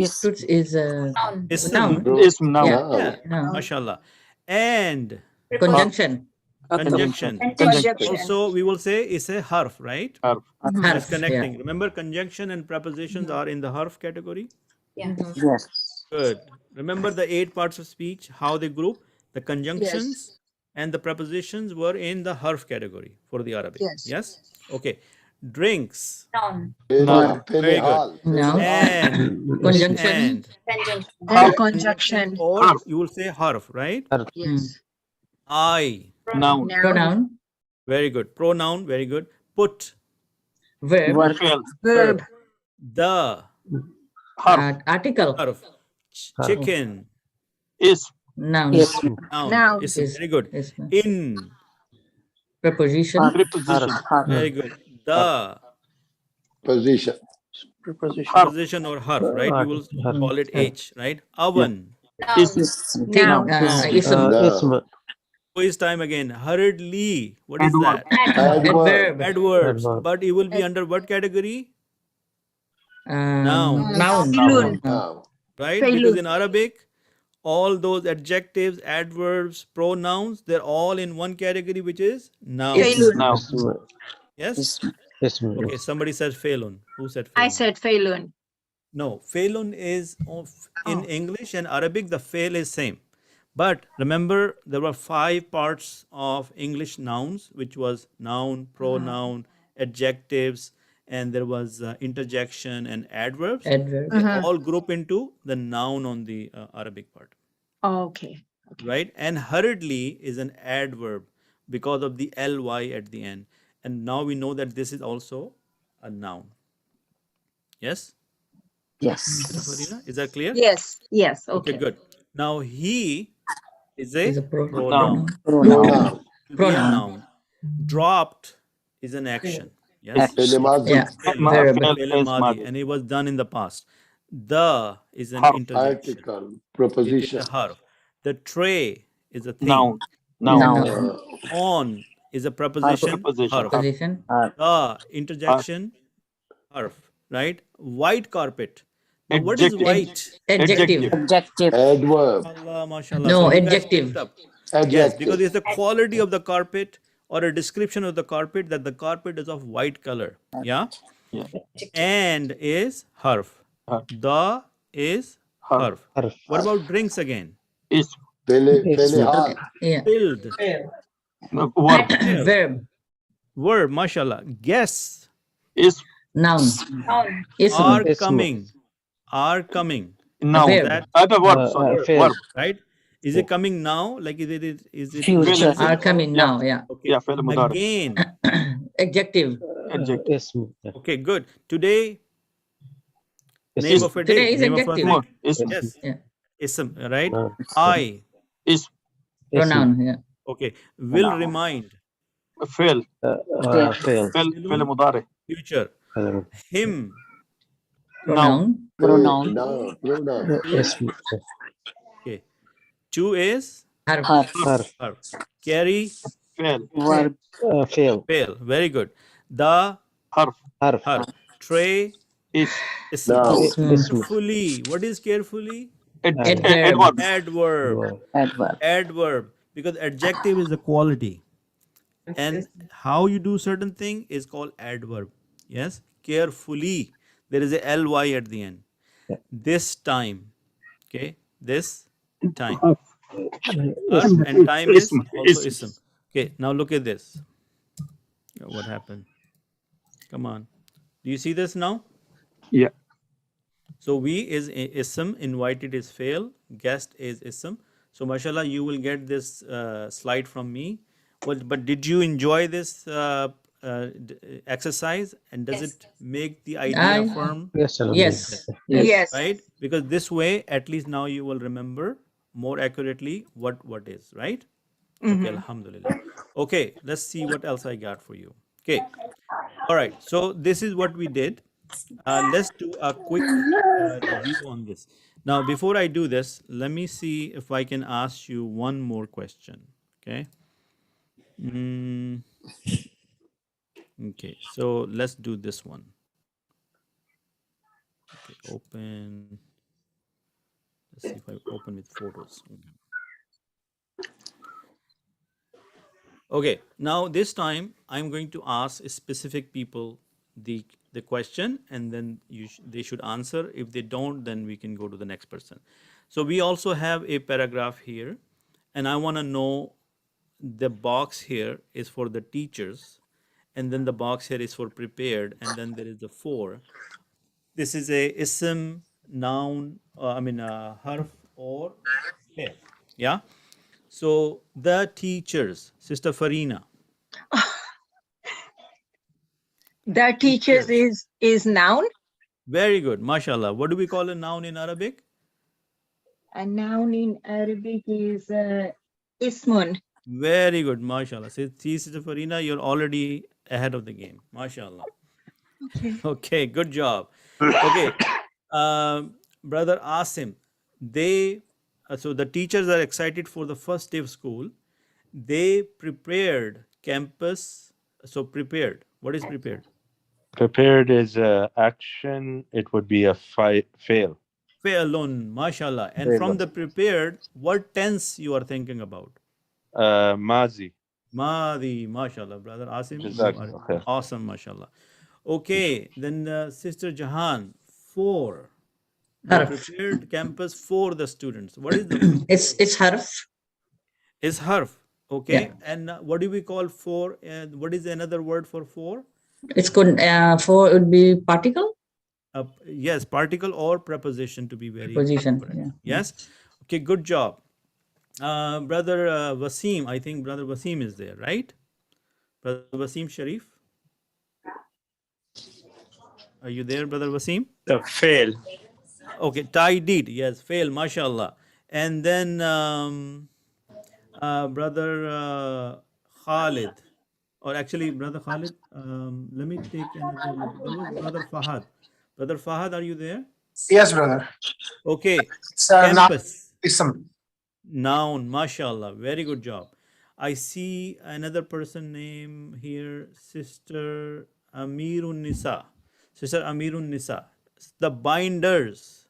is Fruits is Ism. noun. Ism. Noun. Yeah. Yeah. Noun. Mashallah. And Conjunction. conjunction. Conjunction. Also, we will say it's a harf, right? Harf. It's Harf. connecting. Remember, conjunction and prepositions are in the harf category. yes, Good. Remember the 8 parts of speech, how they group? The conjunctions and the prepositions were in the harf category for the Arabic. Yes. Okay. Drinks. Noun. Very good. Noun. And. Conjunction. And conjunction. Or Harf. you will say harf, right? Yes. I. Noun. Pronoun. Very good. Pronoun. Very good. Put. Verb. verb, Fail. Verb. The Harf. Article. harf. Chicken. Ism. Noun. اسم Noun. Noun. Ism. Is- Very good. is- In. Preposition. حرف Preposition. حرف Very good. The position. Harf. preposition or harf, right? We will call it Harf. H, right? Oven. Ism. اسم Noun. Ism. No. Quiz time again. Hurriedly. What is Adverb. that? Adverb. Adverbs. But it will be under what category? Noun. Noun. Failun. Now. Right? Failun. Because in Arabic, all those adjectives, adverbs, pronouns, they're all in one category, which is noun. Failun. Now. Yes? اسم Okay, somebody said failun. Who said failun? I said Failun. No, failun is in English and Arabic, the fail is same. But remember, there were 5 parts of English nouns, which was noun, pronoun, adjectives, and there was interjection and adverbs. Adverb. They all group into the noun on the Arabic part, Okay. right? And hurriedly is an adverb because of the ly at the end. And now we know that this is also a noun. Yes? yes Farina, is that clear? Yes. Yes. Okay, Okay. good. Now he is a Is a pronoun. pronoun Now. To be a noun. Dropped is an action. Yes. فعل ماضي. Yeah. Verb. Fi'l madi, and it was done in the past. The is an interjection. Article. It is Preposition. a harf. The tray is a thing. Noun. Noun. Noun. On is a preposition. Preposition. Harf. Preposition. The interjection. Harf. Right. White carpet. Now, what is Adjective. white? Adjective. adjective Adverb. Allah, mashallah. No, So you guys adjective. picked up. Yes, because Adjective. it's the quality of the carpet or a description of the carpet that the carpet is of white color. Yeah. Yeah. And is harf. Harf. The is harf. What about drinks again? Ism. فعل حال. Yeah. Filled. Verb. Verb. Verb, mashallah. Guests Ism. Noun. Noun. Ism. are coming. Are coming. Noun. Verb. That Verb. Sorry. Verb. right? Is it coming now? Like is it Future. Are coming now. Yeah. Okay. Yeah, فعل مضارع. Again. Adjective. Adjective. Okay, good. Today, name of a day. Today is Name of a adjective. thing. Ism. Yes. Yeah. Ism, right? I. Ism. Pronoun. Yeah. Okay. Will remind. فعل. فعل مضارع. Future. Him. Pronoun. pronoun Noun. Pronoun. Okay. To is Harf. حرف verb. Carry. فعل. verb Fail. Very good. The حرف. harf. Tray. Ism. Ism. Noun. Carefully. What is carefully? Adverb. Adverb. adverb Adverb. Because adjective is the quality. And how you do certain thing is called adverb. Yes. Carefully. There is a ly at the end. This time. Okay. This time. And time is Ism. also Ism. ism. Okay. Now look at this. What happened? Come on. Do you see this now? Yeah. So we is ism, invited is fail, guest is ism. So mashallah, you will get this slide from me. But did you enjoy this exercise? And does it make the idea firm? Yes. Yes. Right? Because this way, at least now you will remember more accurately what is, right? Okay, alhamdulillah. Okay, let's see what else I got for you. Okay. All right. So this is what we did. Let's do a quick review on this. Now, before I do this, let me see if I can ask you one more question. Okay. Okay. So let's do this one. Okay. Open. Let's see if I open with photos. Okay. Now this time I'm going to ask specific people the question, and then they should answer. If they don't, then we can go to the next person. So we also have a paragraph here, and I want to know the box here is for the teachers, and then the box here is for prepared, and then there is the for. This is a ism, noun, harf or fi'l. Yeah. So the teachers, Sister Farina. The teachers is noun. Very good, mashallah. What do we call a noun in Arabic? A noun in Arabic is ismun. Very good, mashallah. See, Sister Farina, you're already ahead of the game, mashallah. Okay. Okay, good job. Okay, brother Asim, they so the teachers are excited for the first day of school. They prepared campus. So prepared. What is prepared? Prepared is action. It would be a fail. Failun, mashallah. And Failun. from the prepared, what tense you are thinking about? Mazi. Madi, mashallah, brother Asim, you Jazakallah are khair. awesome, mashallah. Okay, then Sister Jahan, for they Harf. prepared campus for the students. What is the It's harf. is harf? Okay, Yeah. and what do we call for? And what is another word for for? It's good. For would be particle Yes, particle or preposition to be very position. correct. Yeah. Yes. Okay, good job. Brother Wasim, I think Brother Wasim is there, right? Brother Wasim Sharif. Are you there, Brother Wasim? Fail. Okay, Thai did. Yes, fail, mashallah. And then Brother Khalid, or actually Brother Khalid, let me take another look. There was Brother Fahad. Brother Fahad, are you there? Yes, brother. Okay, It's a noun. campus. Ism. Noun, mashallah, very good job. I see another person name here, Sister Amirun Nisa. Sister Amirun Nisa. The binders,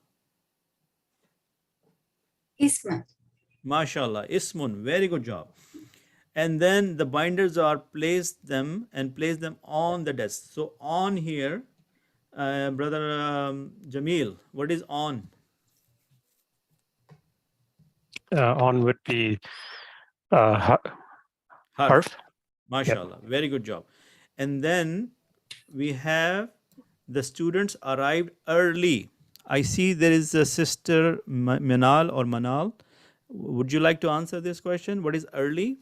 Isma. mashallah, Ismun, very good job. And then the binders are place them on the desk. So on here, Brother Jamil, what is on? On would be Harf. harf. Mashallah, very good job. And then we have the students arrived early. I see there is a Sister Manal or Manal. Would you like to answer this question? What is early?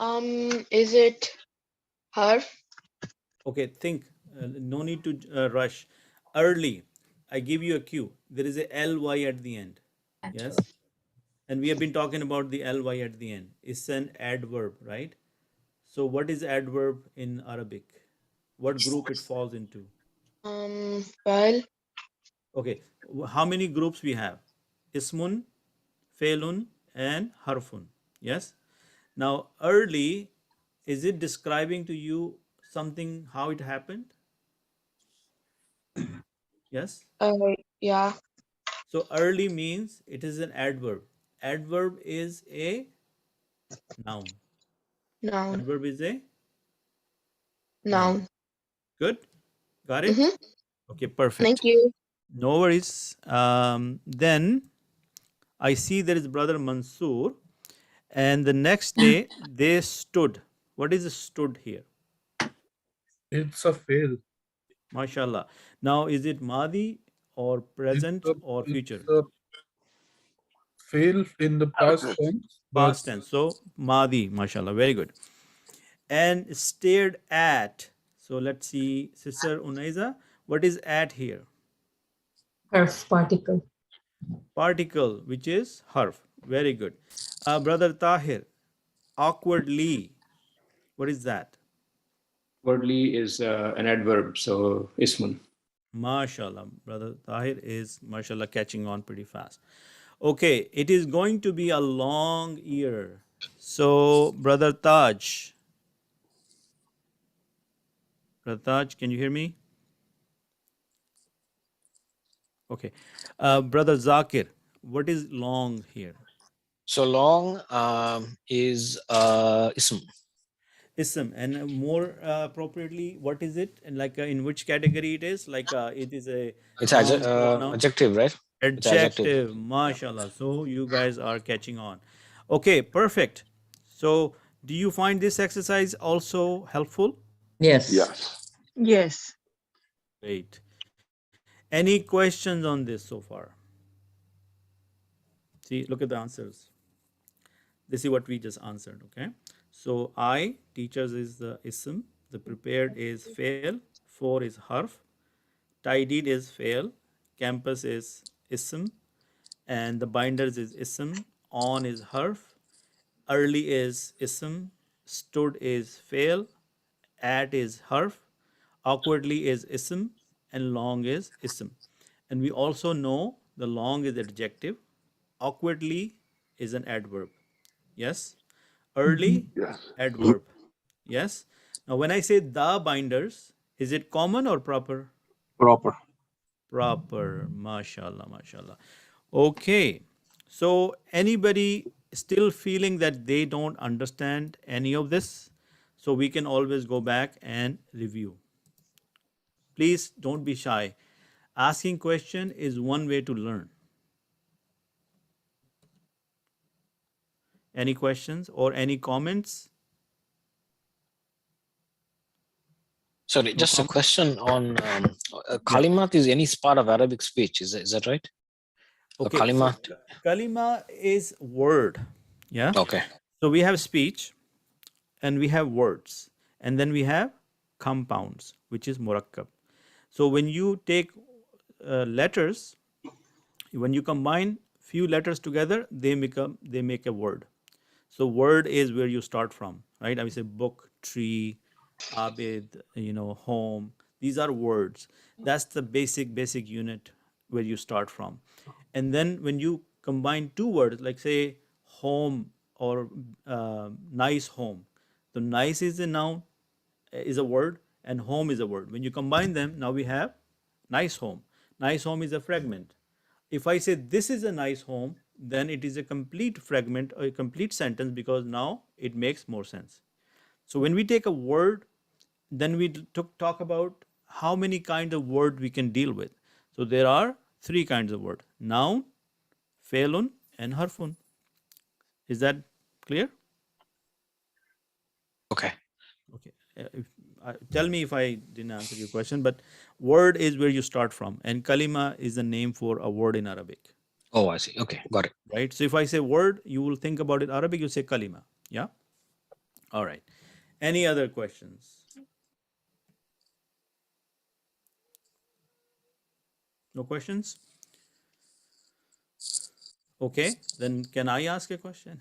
Is it harf? Okay, think. No need to rush. Early. I give you a cue. There is a ly at the end. Yes. And we have been talking about the ly at the end. It's an adverb, right? So what is adverb in Arabic? What group it falls into? File. Okay. How many groups we have? Ismun, Failun, and Harfun. Yes. Now, early, is it describing to you something, how it happened? Yes. Yeah. So early means it is an adverb. Adverb is a noun. Noun. Adverb is a Noun. Good. Got it? Mhm. Okay, perfect. Thank you. No worries. Then I see there is Brother Mansoor, and the next day they stood. What is stood here? It's a fail. MashaAllah. Now, is it Madi or present or future? It's a fail in the past tense. Past tense. So, Madi, MashaAllah. Very good. And stared at. So, let's see, Sister Unaiza, what is at here? Harf particle. Particle, which is harf. Very good. Brother Tahir, awkwardly. What is that? Wordly is an adverb, so ismun. MashaAllah. Brother Tahir is, MashaAllah, catching on pretty fast. Okay, it is going to be a long year. So, Brother Taj. Brother Taj, can you hear me? Okay. Brother Zakir, what is long here? So long is ism. Ism, and more appropriately, what is it? And like in which category it is? Like it is a It's noun, pronoun? adjective, right? It's Adjective, mashallah. So you guys are catching on. Okay, perfect. So do you find this exercise also helpful? Yes. Yes. Yes. Great. Any questions on this so far? See, look at the answers. This is what we just answered, okay? So I, teachers is the ism, The prepared is fail. For is harf. Tidied is fail. Campus is ism. And the binders is ism. On is harf. Early is ism. Stood is fail. At is harf. Awkwardly is ism. And long is ism. And we also know the long is adjective. Awkwardly is an adverb. Yes. Early, Yes. adverb. Yes. Now, when I say the binders, is it common or proper? Proper. Proper. MashaAllah, MashaAllah. Okay. So, anybody still feeling that they don't understand any of this? So, we can always go back and review. Please don't be shy. Asking question is one way to learn. Any questions or any comments? Sorry, just a question on kalimat is any part of Arabic speech. Is that right? Okay. Kalimat. So, kalima is word. Yeah. Okay. So we have speech and we have words and then we have compounds, which is murakkab. So when you take letters, when you combine few letters together, they make a word. So word is where you start from, right? I would say book, tree, abid, home. These are words. That's the basic unit where you start from. And then when you combine two words, like say home or nice home. So nice is a noun, is a word, and home is a word. When you combine them, now we have nice home. Nice home is a fragment. If I say this is a nice home, then it is a complete fragment or a complete sentence because now it makes more sense. So when we take a word, then we talk about how many kinds of word we can deal with. So there are three kinds of word: noun, fe'lun, and harfun. Is that clear? Okay. Okay. Tell me if I didn't answer your question, but word is where you start from, and kalima is the name for a word in Arabic. Oh, I see. Okay, got it. Right. So if I say word, you will think about it Arabic, you say kalima. Yeah. All right. Any other questions? No questions? Okay, then can I ask a question?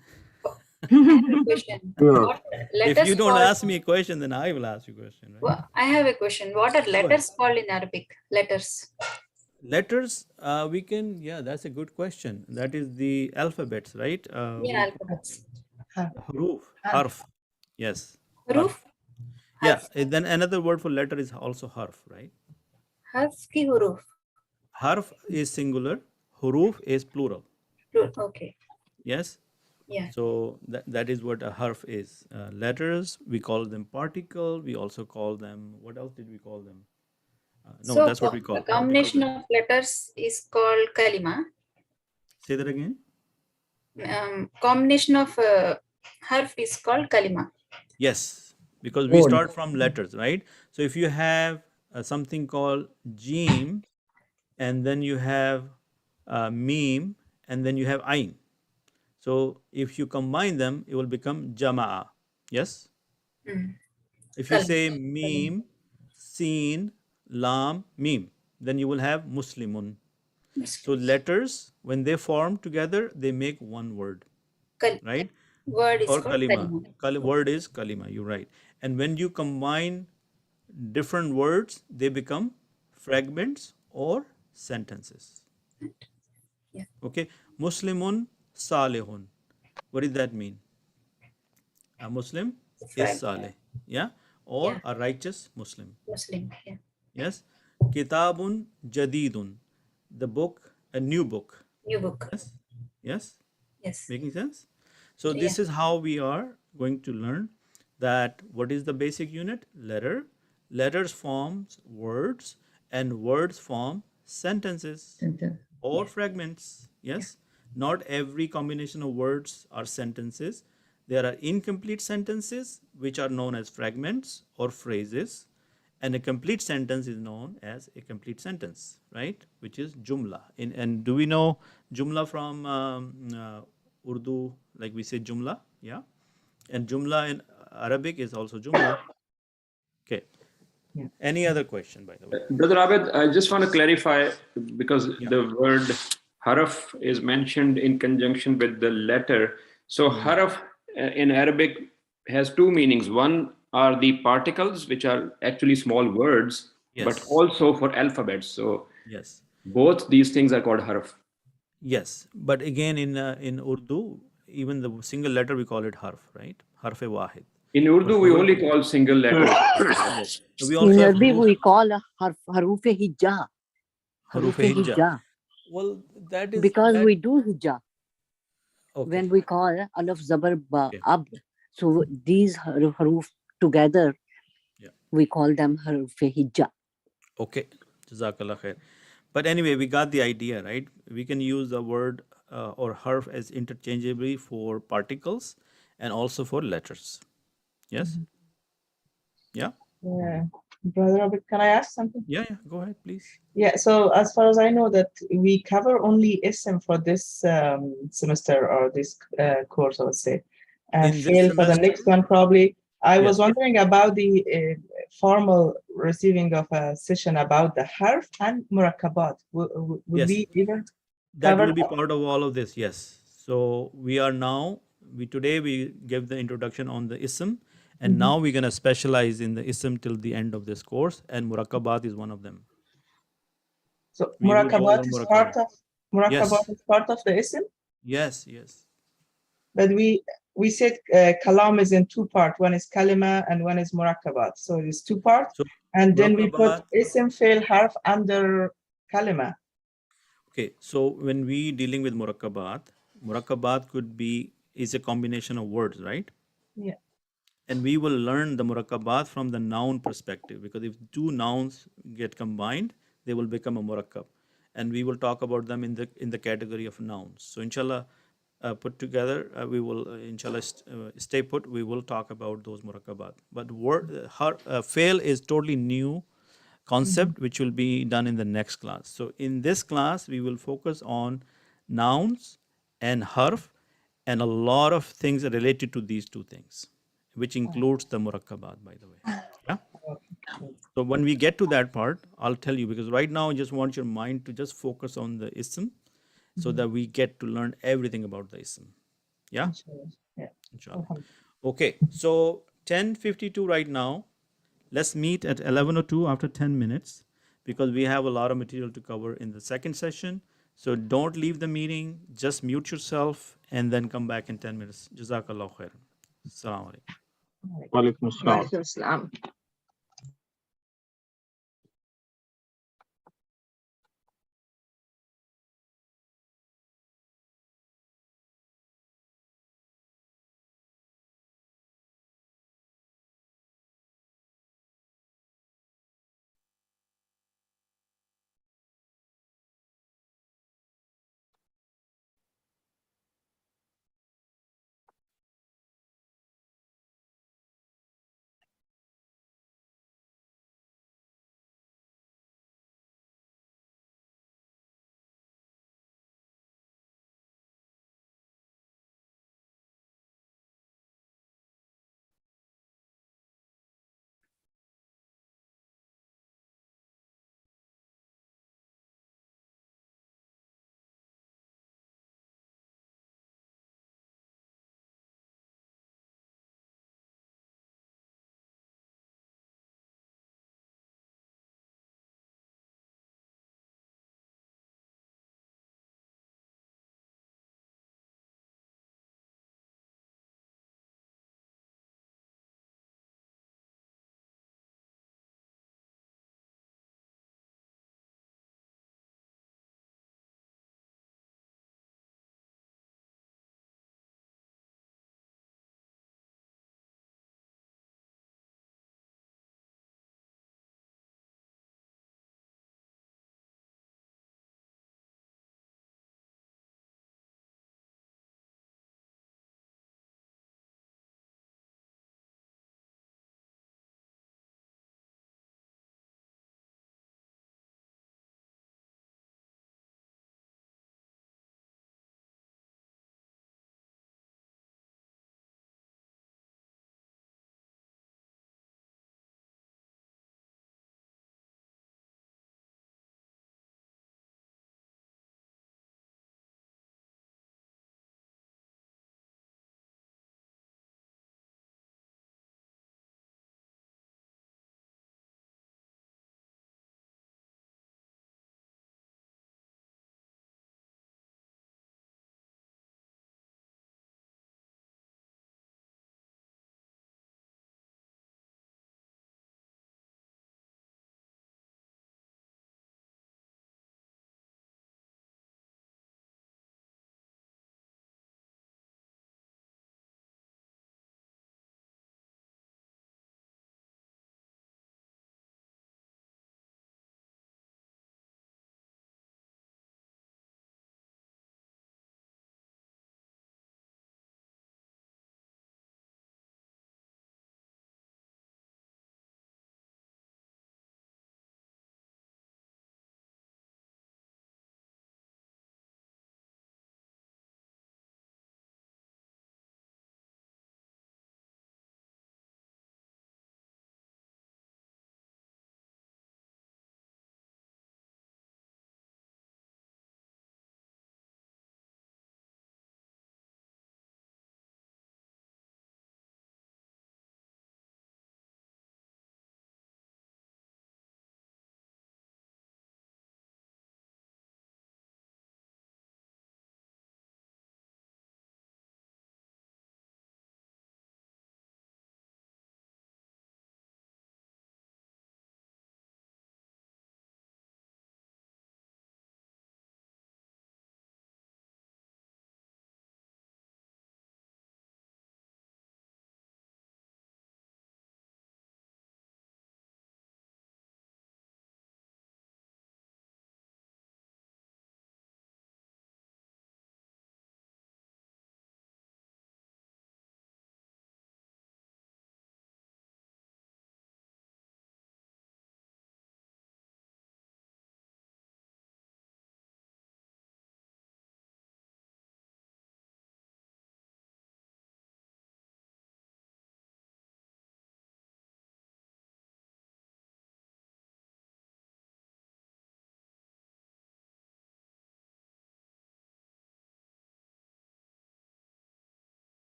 Question. Yeah. What If letters you don't called- ask me a question, then I will ask you a question, right? Well, I have a question. What are letters called in Arabic? Letters. Letters, we can, yeah, that's a good question. That is the alphabets, right? Yeah, alphabets. Huruf, harf. Yes. Huruf? Yeah, then another word for letter is also harf, right? Harf ki huruf. Harf is singular, huruf is plural. Okay. Yes? Yeah. So that is what a harf is. Letters, we call them particle. We also call them, what else did we call them? No, So that's what we call the combination of letters is called kalima. Say that again. Combination of harf is called kalima. Yes, because we start from letters, right? So if you have something called Jim, and then you have Meme, and then you have Ain. So if you combine them, it will become Jama'a. Yes? If you say Meme, Seen, Lam, Meme, then you will have Muslimun. So letters, when they form together, they make one word, right? Word is Or called kalima. kalima. Word is kalima, you're right. And when you combine different words, they become fragments or sentences. Yeah. Okay. Muslimun salihun. What does that mean? A Muslim is salih. Yeah. Or a righteous Muslim. Muslim. Yeah. Yes. Kitabun jadidun. The book, a new book. New book. Yes. Yes. Yes. Making sense? So this is how we are going to learn that what is the basic unit? Letter. Letters forms words and words form sentences or fragments. Yes. Not every combination of words are sentences. There are incomplete sentences which are known as fragments or phrases, and a complete sentence is known as a complete sentence, right? Which is jumla. And do we know jumla from Urdu? Like we say jumla, yeah. And jumla in Arabic is also jumla. Okay. Yeah. Any other question, by the way? Brother Abed, I just want to clarify because Yeah. the word haraf is mentioned in conjunction with the letter. So haraf in Arabic has two meanings. One are the particles, which are actually small words, but Yes. also for alphabets. So Yes. both these things are called haraf. Yes, but again in Urdu, even the single letter we call it harf, right? Harf wahid. In Urdu, we only call single letters. Yes. We also In have Arabic, huruf, we call haruf hijja. huruf hijja. Hijja. Well, that is Because that. we do hijja Okay. when we call alaf zabar ba Okay. abd. So these haruf together, Yeah. we call them haruf hijja. Okay. Jazakallah khair. But anyway, we got the idea, right? We can use the word or harf as interchangeably for particles and also for letters. Yes? Yeah? Yeah. Brother Robert, can I ask something? Yeah, yeah. Go ahead, please. Yeah, so as far as I know that we cover only ism for this semester or this course, I would say. And In this fail for the semester, next one probably. I was yes. wondering about the formal receiving of a session about the harf and murakabat. Would Yes. we even That cover will be that? part of all of this, yes. So we are now, today we gave the introduction on the ism, and now we're going to specialize in the ism till the end of this course, and murakabat is one of them. So We will go over murakabat is part murakabat. of murakabat Yes. is part of the ism, Yes, yes. but we said kalam is in two parts. One is kalima and one is murakabat. So it's two parts. So And then we put murakabat, ism fail harf under kalima. okay, so when we dealing with murakabat could be, is a combination of words, right? Yeah. And we will learn the murakabat from the noun perspective, because if two nouns get combined, they will become a murakkab, and we will talk about them in the category of nouns. So inshallah, put together, we will inshallah stay put. We will talk about those murakkabat. But fail is totally new concept, which will be done in the next class. So in this class, we will focus on nouns and harf and a lot of things related to these two things, which includes the murakkabat, by the way. Yeah. So when we get to that part, I'll tell you, because right now I just want your mind to just focus on the ism, so that we get to learn everything about the ism. Yeah. Yeah. Inshallah. Okay. So 10:52 right now. Let's meet at 11:02 after 10 minutes, because we have a lot of material to cover in the second session. So don't leave the meeting. Just mute yourself and then come back in 10 minutes. Jazakallah khair. Assalamu alaikum. Walaikum assalam. Walaikum assalam.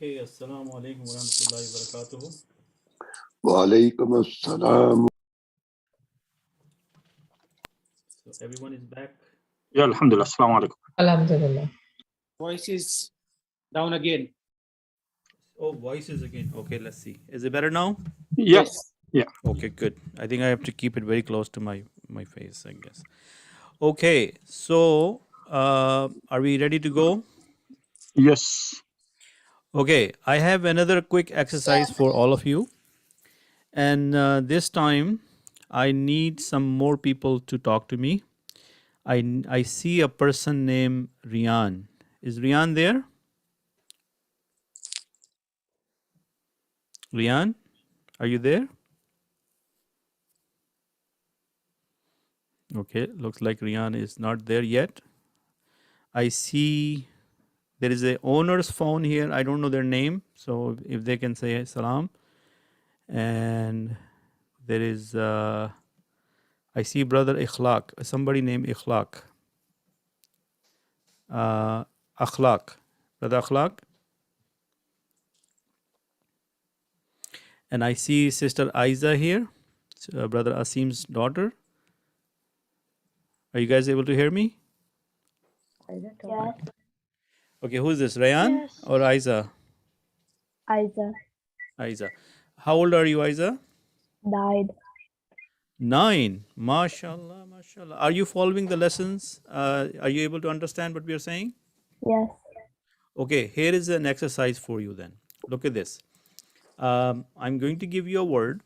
Okay, Assalamu alaikum wa rahmatullahi wa barakatuhu. Wa alaikum assalam. So everyone is back. Yeah, alhamdulillah. Assalamu alaikum. Alhamdulillah. Voice is down again. Oh, voices again. Okay, let's see. Is it better now? Yes. Yeah. Okay, good. I think I have to keep it very close to my face, I guess. Okay, so are we ready to go? Yes. Okay, I have another quick exercise for all of you. And this time, I need some more people to talk to me. I see a person named Rian. Is Rian there? Rian, are you there? Okay, looks like Rian is not there yet. I see there is a owner's phone here. I don't know their name, so if they can say salam. And there is, I see brother Ikhlaq, somebody named Ikhlaq. Akhlaq, brother Akhlaq. And I see sister Aiza here, brother Asim's daughter. Are you guys able to hear me? Yes. Okay, who is this, Rayan or Aiza? Isa Aiza. How old are you, Aiza? died. 9. MashaAllah, MashaAllah. Are you following the lessons? Are you able to understand what we are saying? Yes. Okay, here is an exercise for you then. Look at this. I'm going to give you a word.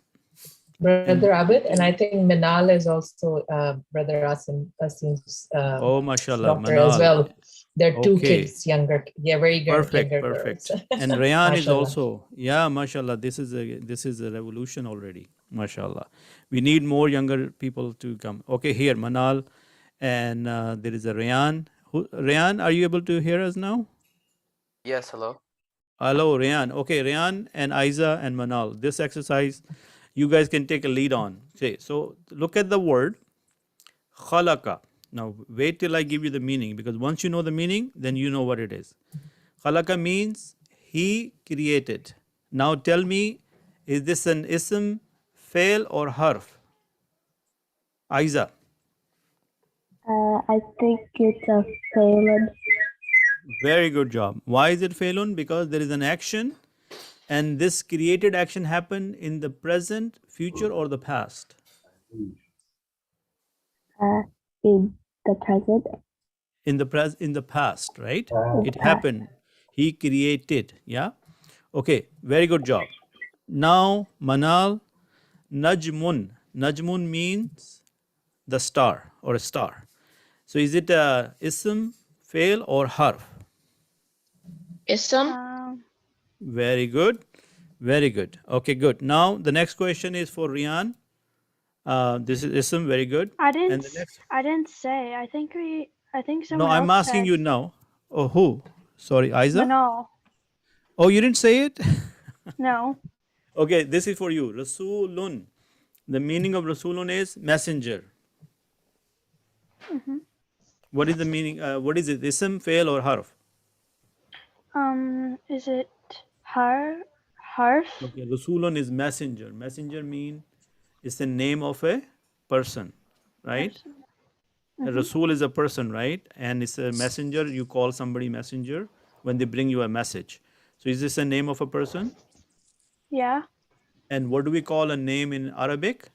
Brother Abid, and I think Manal is also Brother Asim's Oh, MashaAllah, daughter as Manal. well. They're two Okay. kids, younger, very Perfect, younger perfect. girls. And Rayan is Mashallah. also, yeah, mashallah. This is a revolution already, mashallah. We need more younger people to come. Okay, here Manal, and there is a Rayan. Rayan, are you able to hear us now? Yes, hello. Hello, Rayan. Okay, Rayan and Aiza and Manal. This exercise, you guys can take a lead on. Okay, so look at the word khalaqa. Now, wait till I give you the meaning, because once you know the meaning, then you know what it is. Khalaqa means he created. Now tell me, is this an ism, fail or harf? Aiza. I think it's a failed. Very good job. Why is it failun? Because there is an action, and this created action happened in the present, future, or the past. In the present. In the past, right? It happened. He created. Yeah. Okay. Very good job. Now, Manal, najmun. Najmun means the star or a star. So is it a ism, fail, or harf? Ism. Very good. Very good. Okay, good. Now the next question is for Rian. This is ism. Very good. I And didn't. the next. I didn't say. I think No, someone I'm else asking said. you now. Oh, who? Sorry, Aiza. Manal. Oh, you didn't say it. No. Okay, this is for you. Rasulun. The meaning of Rasulun is messenger. Hmm. What is the meaning? What is it? Ism, fail, or harf? Is it harf? Okay, Rasulun is messenger. Messenger mean it's the name of a person, right? A Rasul is a person, right? And it's a messenger. You call somebody messenger when they bring you a message. So is this a name of a person? Yeah. And what do we call a name in Arabic?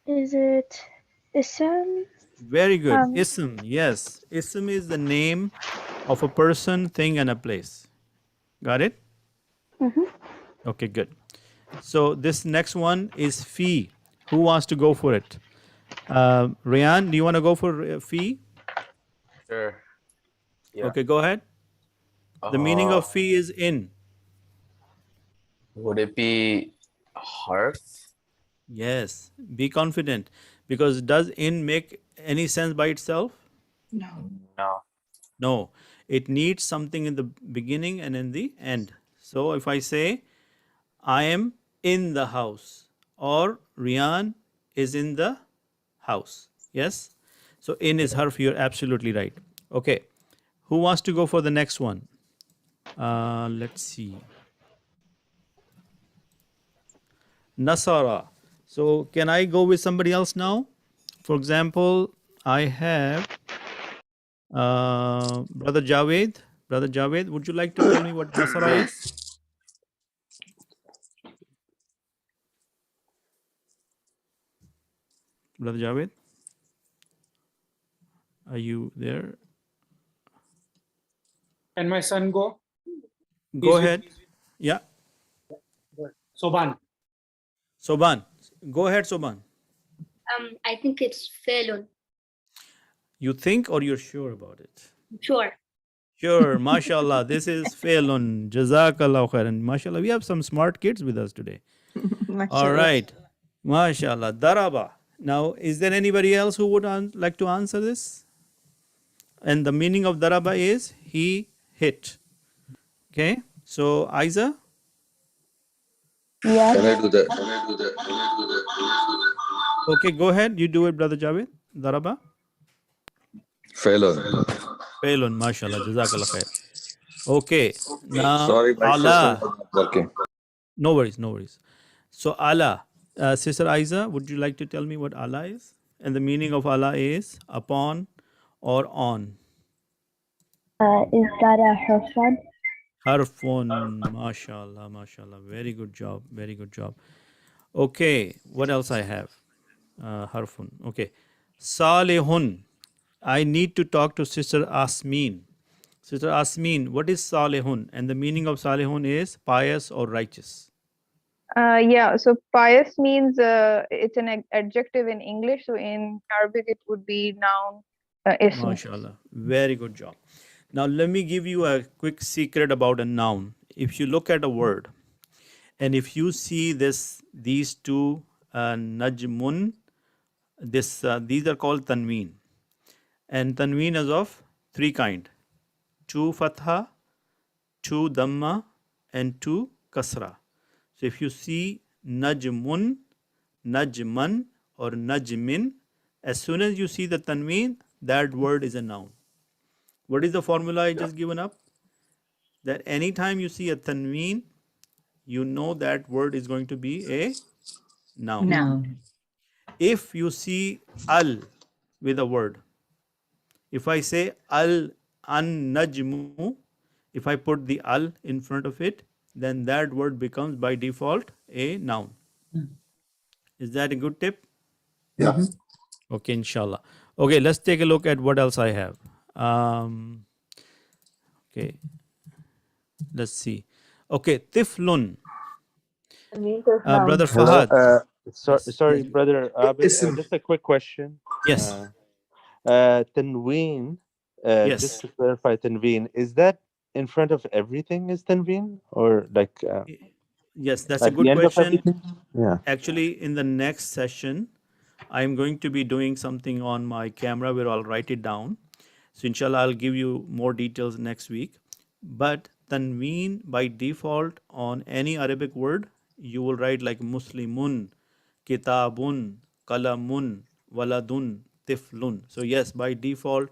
Is it ism? Very good. Ism, yes. Ism is the name of a person, thing, and a place. Got it? Okay, good. So this next one is fee. Who wants to go for it? Rayan, do you want to go for fee? Sure. Yeah. Okay, go ahead. The meaning of fee is in. Would it be harf? Yes. Be confident. Because does in make any sense by itself? No. No. No. It needs something in the beginning and in the end. So if I say, I am in the house, or Rian is in the house. Yes? So in is harf, you're absolutely right. Okay. Who wants to go for the next one? Let's see. Nasara. So can I go with somebody else now? For example, I have Brother Javed. Brother Javed, would you like to tell me what Nasara is? Brother Javed, are you there? Can my son go? Go He's with- ahead. Yeah. Soban. Soban. Go ahead, Soban. I think it's Felon. You think or you're sure about it? Sure. Sure, mashallah. This is Felon. Jazakallah khairan. Mashallah. We have some smart kids with us today. All right. Mashallah. Daraba. Now, is there anybody else who would like to answer this? And the meaning of daraba is he hit. Okay. So, Aiza? Yeah. Can I do that? Okay, go ahead. You do it, Brother Javed. Daraba. Felon. Felon. Mashallah. Jazakallah khair. Okay. Now, Sorry, my system Allah. was not working. No worries, no worries. So Allah, Sister Aiza, would you like to tell me what Allah is? And the meaning of Allah is upon or on. Is that a harfan? Harfun, mashallah, mashallah. Very good job, very good job. Okay, what else I have? Harfun. Okay, Salihun. I need to talk to Sister Asmin. Sister Asmin, what is Salihun? And the meaning of Salihun is pious or righteous. Yeah, so pious means it's an adjective in English. So in Arabic, it would be noun. Ism. MashaAllah. Very good job. Now, let me give you a quick secret about a noun. If you look at a word and if you see these two najmun, these are called tanween. And tanween is of three kinds: two fatha, two dhamma, and two kasra. So if you see najmun, najman, or najmin, as soon as you see the tanween, that word is a noun. What is the formula I just given up? That anytime you see a tanween, you know that word is going to be a noun. Noun. If you see al with a word, if I say al an najmu, if I put the al in front of it, then that word becomes by default a noun. Is that a good tip? Yeah. Okay, inshallah. Okay, let's take a look at what else I have. Okay, let's see. Okay, tiflun. Brother Hello. Fahad. Sorry, Yes. brother Abid, Ism. just a quick question. Yes. Tanween, Yes. just to clarify, tanween, is that in front of everything is tanween? Or like Yes, that's a at the good end of question. everything? Yeah. Actually, in the next session, I'm going to be doing something on my camera where I'll write it down. So inshallah, I'll give you more details next week. But tanween by default on any Arabic word, you will write like muslimun, kitabun, kalamun, waladun, tiflun. So yes, by default,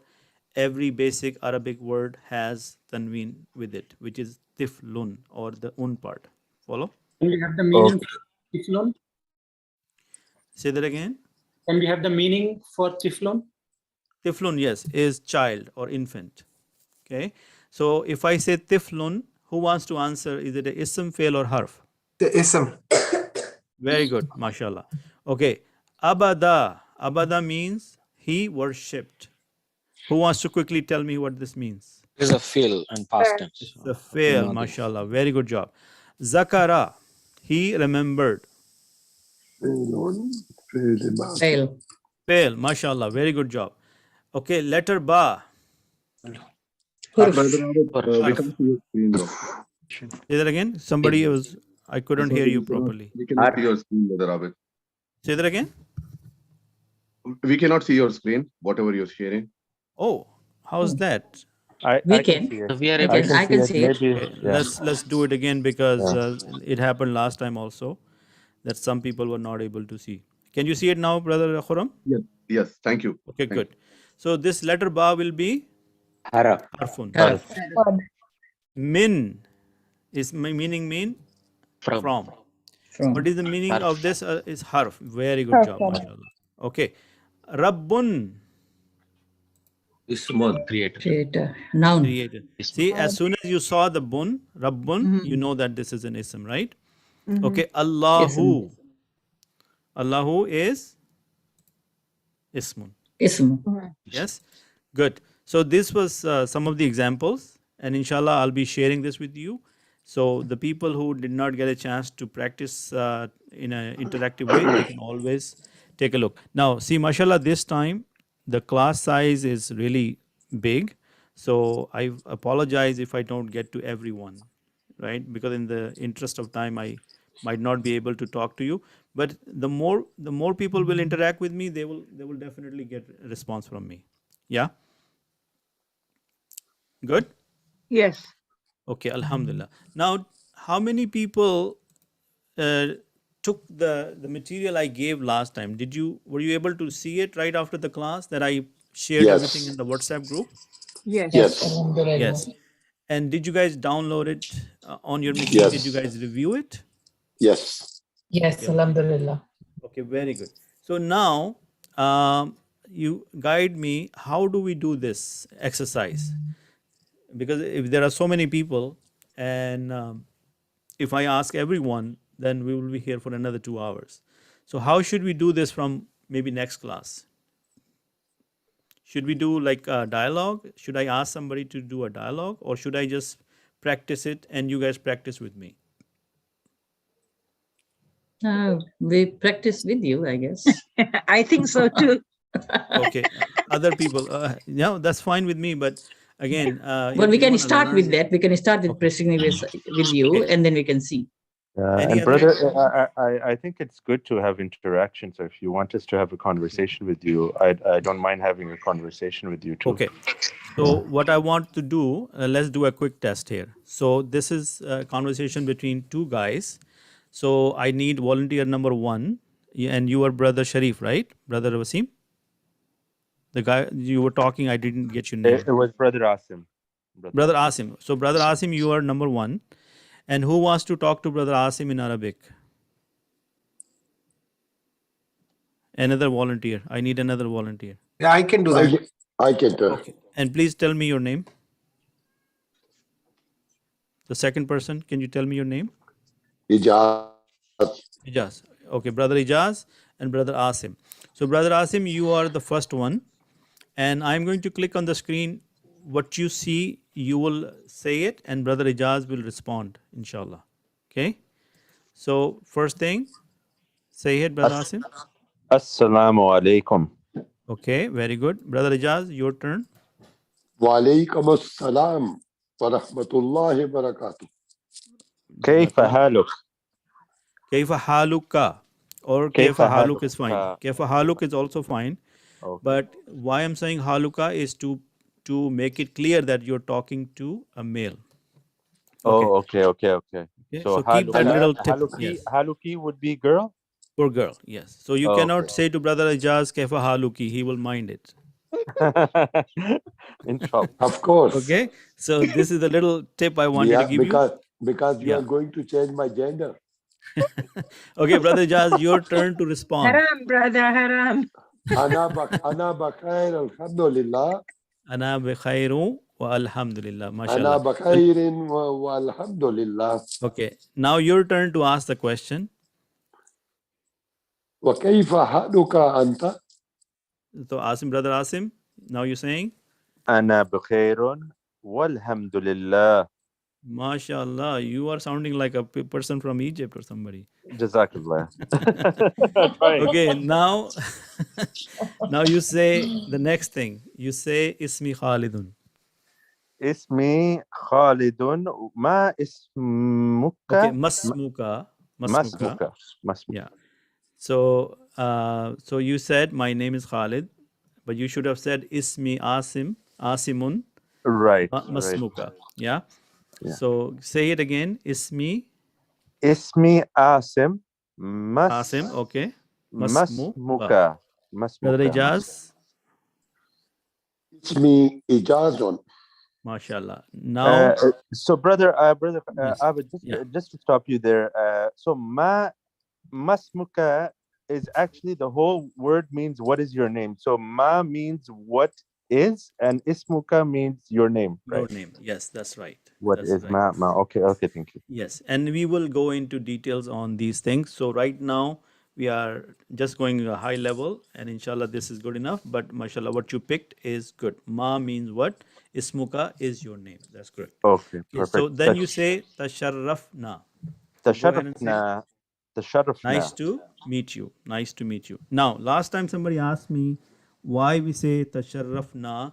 every basic Arabic word has tanween with it, which is tiflun or the un part. Follow? Can we have the meaning for Tiflon? Say that again. Can we have the meaning for Tiflon? Tiflun, yes, is child or infant. Okay. So if I say tiflun, who wants to answer? Is it a ism, fail, or harf? The ism. Very good, mashallah. Okay. Abada. Abada means he worshipped. Who wants to quickly tell me what this means? This is a fill and past tense. The fail, mashallah. Very good job. Zakara. He remembered. Fail. Fail, mashallah. Very good job. Okay, letter ba. Brother Abid, we Harf. can't see your screen though. Say that again. Somebody was, I couldn't hear you properly. We cannot see your screen, Brother Abid. Say that again. We cannot see your screen, whatever you're sharing. Oh, how's that? We can. see it. We are I able can, I can see it. Maybe, Okay, yeah. let's do it again because Yeah. it happened last time also that some people were not able to see. Can you see it now, Brother Khuram? Yes, thank you. Okay, Thank good. So this letter ba will be Harfun. Harf. Min is meaning mean from. What is the meaning of this? Is harf. Very good job, mashallah. Okay. Rabbun. Ismun. Creator. Noun. Creator. See, as soon as you saw the bun, Rabbun, you know that this is an ism, right? Okay. Allahu. Allahu is ismun. Ism. Yes. Good. So this was some of the examples, and inshallah I'll be sharing this with you. So the people who did not get a chance to practice in an interactive way, they can always take a look. Now, see, mashallah, this time the class size is really big. So I apologize if I don't get to everyone, right? Because in the interest of time, I might not be able to talk to you. But the more people will interact with me, they will definitely get a response from me. Yeah. Good. Yes. Okay, alhamdulillah. Now, how many people took the material I gave last time? Were you able to see it right after the class that I shared everything in the WhatsApp group? Yes. Yes. And did you guys download it on your machine? Yes. Did you guys review it? Yes. Yes, alhamdulillah. Okay, very good. So now you guide me, how do we do this exercise? Because if there are so many people and if I ask everyone, then we will be here for another 2 hours. So how should we do this from maybe next class? Should we do like a dialogue? Should I ask somebody to do a dialogue, or should I just practice it and you guys practice with me? We practice with you, I guess. I think so too. Okay. Other people, no, that's fine with me. But again, But we can start with that. We can start with pressing with you, and then we can see. Any and other- brother, I think it's good to have interaction. So if you want us to have a conversation with you, I don't mind having a conversation with you too. Okay. So what I want to do, let's do a quick test here. So this is a conversation between two guys. So I need volunteer number 1, and you are brother Sharif, right? Brother Wasim? The guy you were talking, I didn't get your name. It was brother Asim. Brother Asim. So brother Asim, you are number 1. And who wants to talk to brother Asim in Arabic? Another volunteer. I need another volunteer. Yeah, I can do that. I can do. Okay. And please tell me your name. The second person, can you tell me your name? Ijaz. Ijaz. Okay, brother Ijaz and brother Asim. So brother Asim, you are the first one. And I'm going to click on the screen. What you see, you will say it, and brother Ijaz will respond, inshallah. Okay? So first thing, say it, brother Asim. As-Salamu alaykum. Okay, very good. Brother Ijaz, your turn. Wa alaykum as-salam wa rahmatullahi wa barakatuh. Kayfa haluk? Kayfa haluka, or Kayfa haluk is fine. Kayfa haluk is also fine. Okay. But why I'm saying haluka is to make it clear that you're talking to a male. Oh, okay. So keep that little tip. Yes. Haluki would be girl? For girl, yes. So you cannot say to brother Ijaz Kaifa haluki, he will mind it. In trouble. Of course. Okay. So this is the little tip I wanted to give you. Because you are going to change my gender. Okay, brother Ijaz, your turn to respond. Haram, brother, haram. Ana bakhair, alhamdulillah. Ana bikhairu wa alhamdulillah. Ana Mashallah. bakhairin wa alhamdulillah. Okay. Now your turn to ask the question. Wa kayfa haluka anta? So Asim, brother Asim, now you're saying? Ana bikhairun walhamdulillah. MashaAllah, you are sounding like a person from Egypt or somebody. Jazakallah. Okay, now you say the next thing. You say Ismi Khalidun. Ismi Khalidun. Ma ismuka? Okay, Masmuka. Masmuka. Yeah. So so you said my name is Khalid, but you should have said Ismi Asim, Asimun. Right. Masmuka. Yeah. So say it again. Ismi Asim. Asim. Okay. Masmuka. Brother Ijaz. Ismi Ijazun. MashaAllah. Now, So brother, yes. Abid, just to stop you there. So masmuka is actually the whole word means what is your name. So ma means what is, and ismuka means your name, right? Your name. Yes, that's right. What That's is right. ma? Okay, thank you. Yes, and we will go into details on these things. So right now we are just going a high level, and inshallah this is good enough. But mashallah, what you picked is good. Ma means what? Ismuka is your name. That's correct. Okay, Okay, perfect. so then you say tasharrafna. So go ahead and say Tasharrafna. nice to meet you. Nice to meet you. Now, last time somebody asked me why we say tasharrafna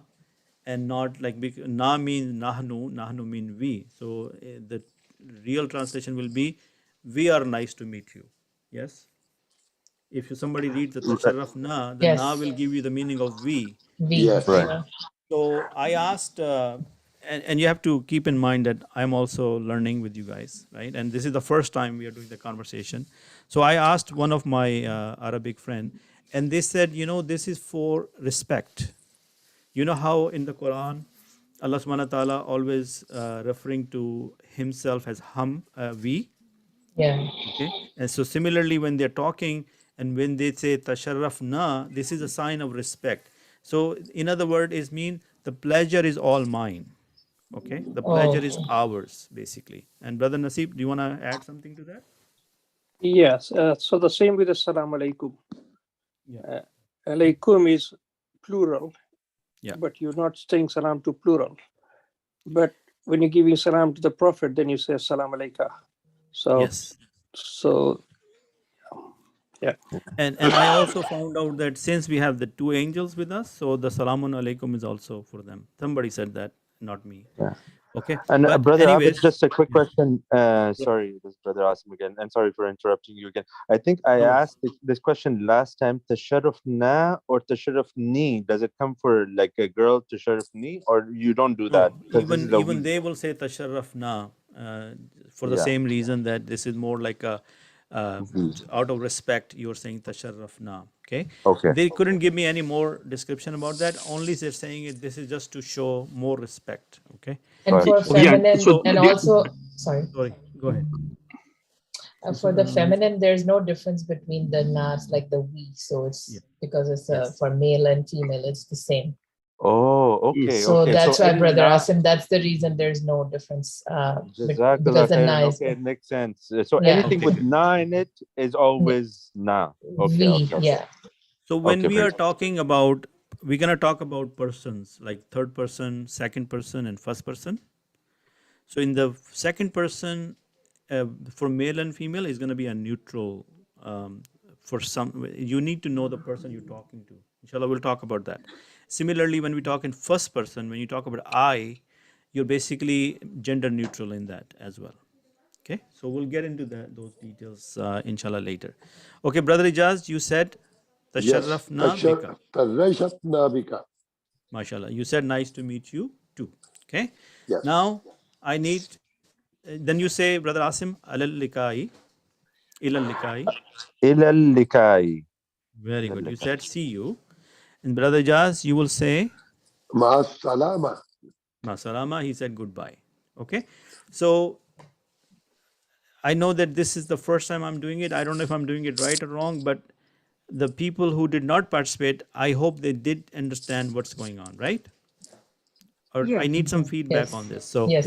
and not like na means nahnu means we. So the real translation will be we are nice to meet you. Yes. If somebody reads the tasharrafna, the na will give you the meaning of we. Yes. Right. So I asked, and you have to keep in mind that I'm also learning with you guys, right? And this is the first time we are doing the conversation. So I asked one of my Arabic friend, and they said, this is for respect. You know how in the Quran, Allah subhanahu wa ta'ala always referring to himself as we. Yeah. Okay. And so similarly, when they're talking and when they say tasharrafna, this is a sign of respect. So in other words, it means the pleasure is all mine. Okay. The pleasure is ours, basically. And Brother Nasib, do you want to add something to that? Yes. So the same with As-salamu alaykum. Yeah. Alaykum is plural. Yeah. But you're not saying salam to plural. But when you're giving salam to the Prophet, then you say As-salamu alayka. So, yes. So, yeah. And I also found out that since we have the two angels with us, so the salamun alaikum is also for them. Somebody said that, not me. Yeah. Okay. And but brother anyways, Abid, just a quick question. Sorry, this is brother Asim again, and sorry for interrupting you again. I think I asked this question last time. Tasharrufna or tasharrufni? Does it come for like a girl tasharrufni, or you don't do that? Even they will say tasharrafna for the same reason that this is more like a out of respect. You're saying tasharrafna. Okay. They couldn't give me any more description about that. Only they're saying it. This is just to show more respect. Okay. And for feminine, and also, sorry. Sorry. Go ahead. For the feminine, there's no difference between the nas like the we. So it's because it's for male and female, it's the same. Oh, okay. So that's why, Brother na, Asim, that's the reason there's no difference. Jazakallah Because the na is. Okay, it makes sense. So anything with na in it is always na. Okay. Yeah. So when we are talking about, we're going to talk about persons like third person, second person, and first person. So in the second person, for male and female, is going to be a neutral. For some, you need to know the person you're talking to. Inshallah, we'll talk about that. Similarly, when we talk in first person, when you talk about I, you're basically gender neutral in that as well. Okay, so we'll get into those details, inshallah, later. Okay, Brother Ijaz, you said tasharrafna bika. Tasharrafna bika. MashaAllah. You said nice to meet you too. Okay. Yes. Now I need. Then you say, Brother Asim, alal-likai, ilal-likai. Ilal-likai. Very good. You said see you. And Brother Jaz, you will say Ma-salama. Ma-salama. He said goodbye. Okay. So I know that this is the first time I'm doing it. I don't know if I'm doing it right or wrong, but the people who did not participate, I hope they did understand what's going on, right? Or I need some feedback on this. So Yes,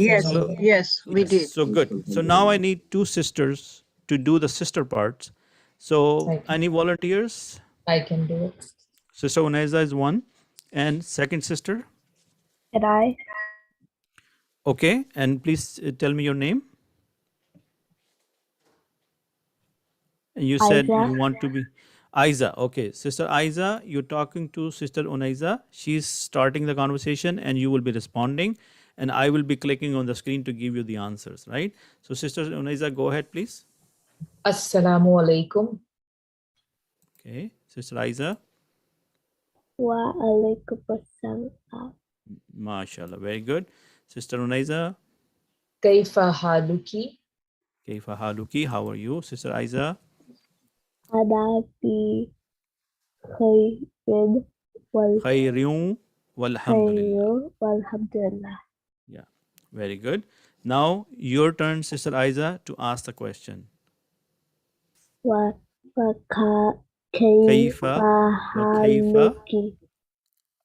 we did. So good. So now I need two sisters to do the sister parts. So any volunteers? I can do it. Sister Unaiza is one. And second sister? And I. Okay. And please tell me your name. And you said you want to be Aiza. Okay. Sister Aiza, you're talking to Sister Unaiza. She's starting the conversation and you will be responding. And I will be clicking on the screen to give you the answers, right? So Sister Unaiza, go ahead, please. As-salamu alaykum. Okay. Sister Aiza. Wa alaykum as-salam. MashaAllah. Very good. Sister Unaiza. Kaifa haluki. Kaifa haluki. How are you? Sister Aiza. Ana bi khayrin wal Khayrun walhamdulillah. walhamdulillah. Very good. Now your turn, Sister Aiza, to ask the question. كيف كيف حالك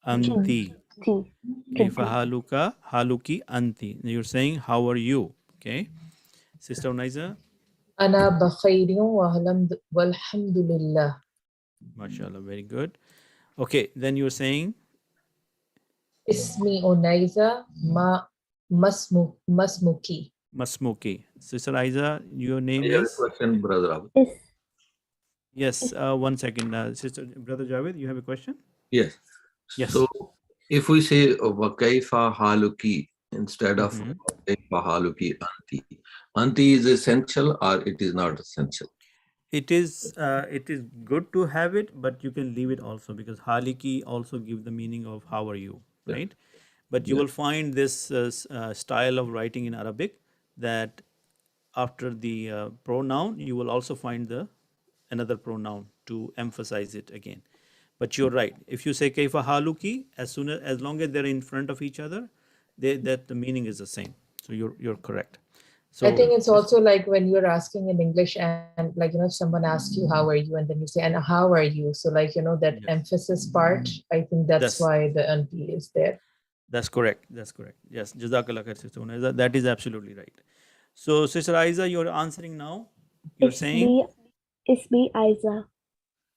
أنتِ? تي كيف حالك أنتِ? You're saying how are you? Okay. Sister Unaiza. أنا بخير والحمد لله. MashaAllah, very good. Okay, then you're saying اسمي أنيزة ما مسموكي. Masmuki. Sister Aiza, your name I have a is? question, Brother Abu. Yes, 1 second. Sister, Brother Javed, you have a question? Yes. Yes. So if we say Wakaifa Haluki instead of Wakaifa Haluki Anti, Anti is essential or it is not essential? It is good to have it, but you can leave it also because haliki also give the meaning of how are you, right? But you will find this style of writing in Arabic that after the pronoun you will also find the another pronoun to emphasize it again. But you're right. If you say kaifa haluki, as long as they're in front of each other, that the meaning is the same. So you're correct. So I think it's also like when you're asking in English and like, if someone asks you, how are you? And then you say, and how are you? So like, that emphasis part, I think that's why the anti is there. That's correct. That's correct. Yes. Jazakallah khair, Sister Unaiza. That is absolutely right. So Sister Aiza, you're answering now. You're saying? Ismi Aiza.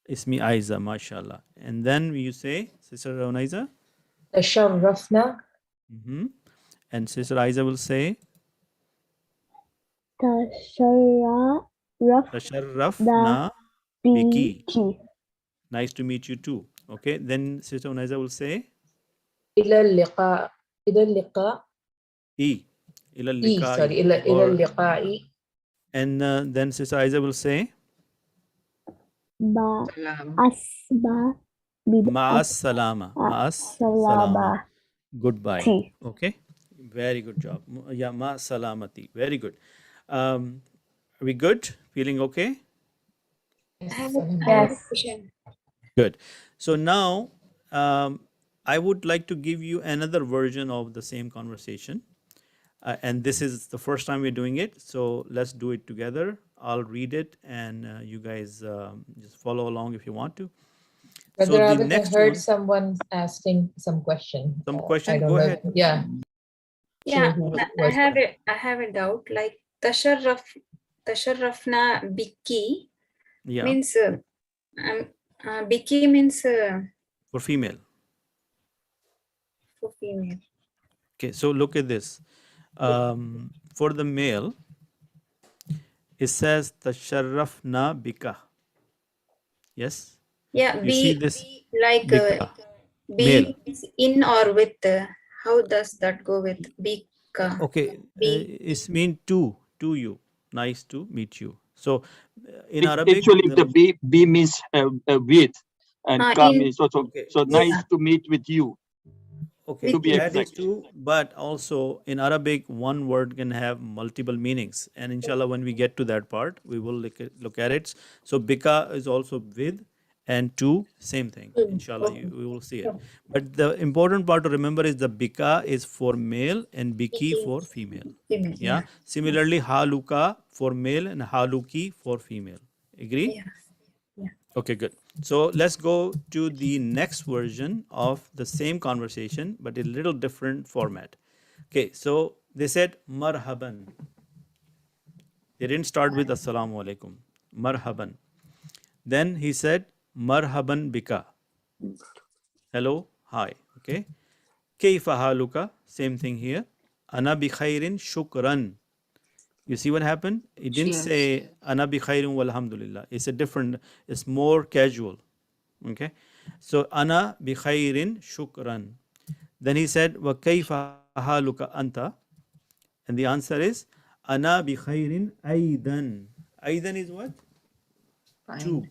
Ismi Aiza, mashallah. And then you say, Sister Unaiza? Tasharrafna. And Sister Aiza will say? Tasharrafna biki. Nice to meet you too. Okay. Then Sister Unaiza will say? إلى اللقاء. إلى اللقاء. إلى اللقاء. Sorry. إلى اللقاء. And then Sister Aiza will say? Ma'as-salama. Ma'as-salama. Goodbye. Okay. Very good job. Yeah, ma'as-salamati. Very good. Are we good? Feeling okay? Yes. Good. So now I would like to give you another version of the same conversation. And this is the first time we're doing it. So let's do it together. I'll read it and you guys just follow along if you want to. But So the I next heard one, someone asking some question. some question, I don't go know. ahead. Yeah. Yeah, I have a doubt. Like tasharrafna biki Yeah. means biki means For female. for female. Okay, so look at this. For the male, it says tasharrafna bika. Yes? Yeah, You see this? like Bika. be Male. is in or with. How does that go with bika? Okay, it's mean to you. Nice to meet you. So in Arabic, Actually, the be means with, and ka in- means also. So nice to meet with you. Okay, To be that is exact. true, but also in Arabic, one word can have multiple meanings. And inshallah, when we get to that part, we will look at it. So bika is also with, and to, same thing. Inshallah, we will see it. But the important part to remember is the bika is for male and biki for female. Female, Yeah. Similarly, haluka for male and haluki for female. Agree? Yeah. Okay, good. So let's go to the next version of the same conversation, but a little different format. Okay, so they said marhaban. They didn't start with assalamu alaikum. Marhaban. Then he said marhaban bika. Hello, hi. Okay. Kayfa haluka. Same thing here. Ana bi khairin shukran. You see what happened? It didn't say ana bi khairin walhamdulillah. It's a different, it's more casual. Okay. So ana bi khairin shukran. Then he said wa kayfa haluka anta. And the answer is ana bi khairin aidan. Aidan is what? Too.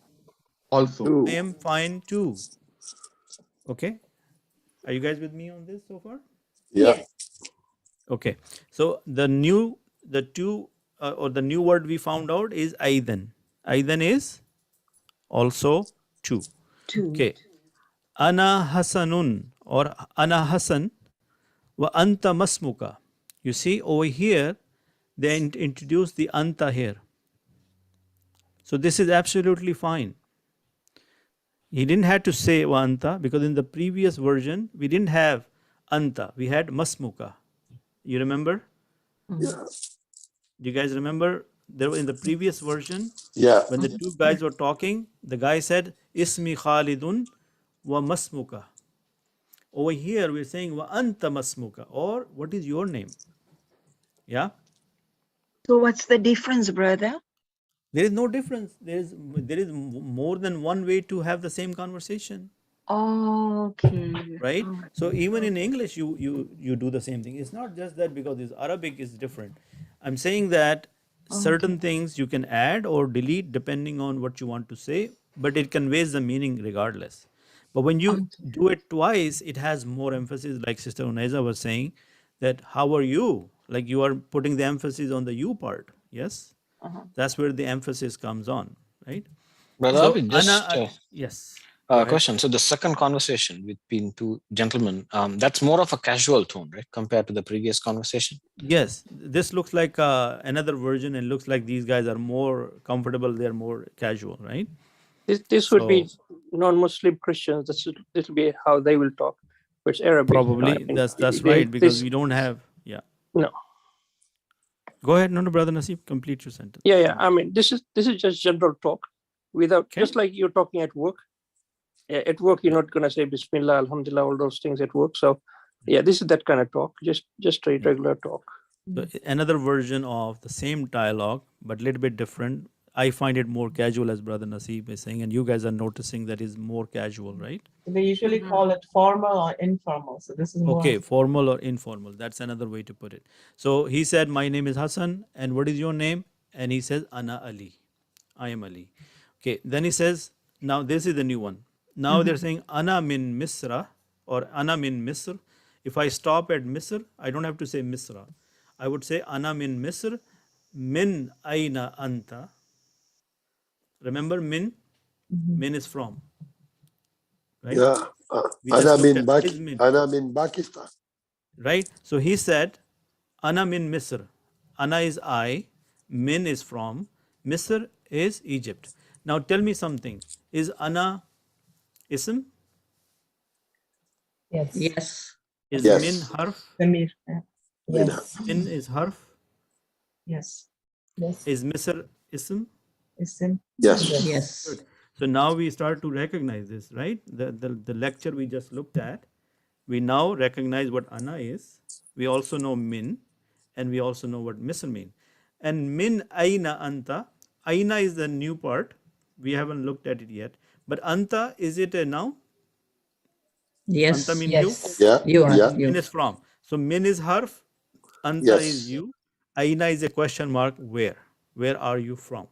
Also. I am fine too. Okay. Are you guys with me on this so far? Yeah. Okay. So the new word we found out is aidan. Aidan is also two. Okay. Ana hasanun or ana hasan wa anta masmuka. You see over here, they introduced the anta here. So this is absolutely fine. He didn't have to say wa anta because in the previous version, we didn't have anta. We had masmuka. You remember? Yeah. Do you guys remember? There in the previous version, Yeah. when the two guys were talking, the guy said, Ismi Khalidun wa masmuka. Over here, we're saying wa anta masmuka, or what is your name? Yeah? So what's the difference, brother? There is no difference. There is more than one way to have the same conversation. Okay. Right? So even in English, you do the same thing. It's not just that because this Arabic is different. I'm saying that certain things you can add or delete depending on what you want to say, but it conveys the meaning regardless. But when you do it twice, it has more emphasis, like Sister Unaiza was saying, that how are you? Like you are putting the emphasis on the you part. Yes? That's where the emphasis comes on, right? Brother So, Abid, just yes. Go ahead. question. So the second conversation between two gentlemen, that's more of a casual tone, right, compared to the previous conversation? Yes, this looks like another version and looks like these guys are more comfortable, they're more casual, right? This would be non-Muslim Christians. This will be how they will talk. But it's Arabic. Probably, that's right, because we don't have, No. Go ahead, no, Brother Nasib, complete your sentence. Yeah. I mean, this is just general talk, without just like you're talking at work. At work, you're not gonna say Bismillah, Alhamdulillah, all those things at work. So, yeah, this is that kind of talk. Just straight regular talk. So another version of the same dialogue, but a little bit different. I find it more casual, as Brother Nasib is saying, and you guys are noticing that is more casual, right? They usually call it formal or informal. So this is more. Okay, formal or informal. That's another way to put it. So he said, my name is Hassan, and what is your name? And he says, Ana Ali. I am Ali. Okay, then he says, now this is the new one. Now they're saying, Ana min Misra or Ana min Misr. If I stop at Misr, I don't have to say Misra. I would say, Ana min Misr, min aina anta. Remember min? Min is from. Right? Yeah. Ana min Pakistan. Right? So he said, Ana min Misr. Ana is I. Min is from. Misr is Egypt. Now tell me something. Is Ana ism? Yes. Yes. Is Yes. min harf? Samir. Yes. Min is harf? Yes. Yes. Is Misr ism? Ism. Yes. Yes. Good. So now we start to recognize this, right? The lecture we just looked at, we now recognize what Ana is. We also know min, and we also know what Misr mean. And min aina anta. Aina is the new part. We haven't looked at it yet. But anta, is it a noun? Yes. Anta mean Yes. Yeah. You are. Yeah. You. Min is from. So min is harf. Anta Yes. is you. Aina is a question mark. Where? Where are you from?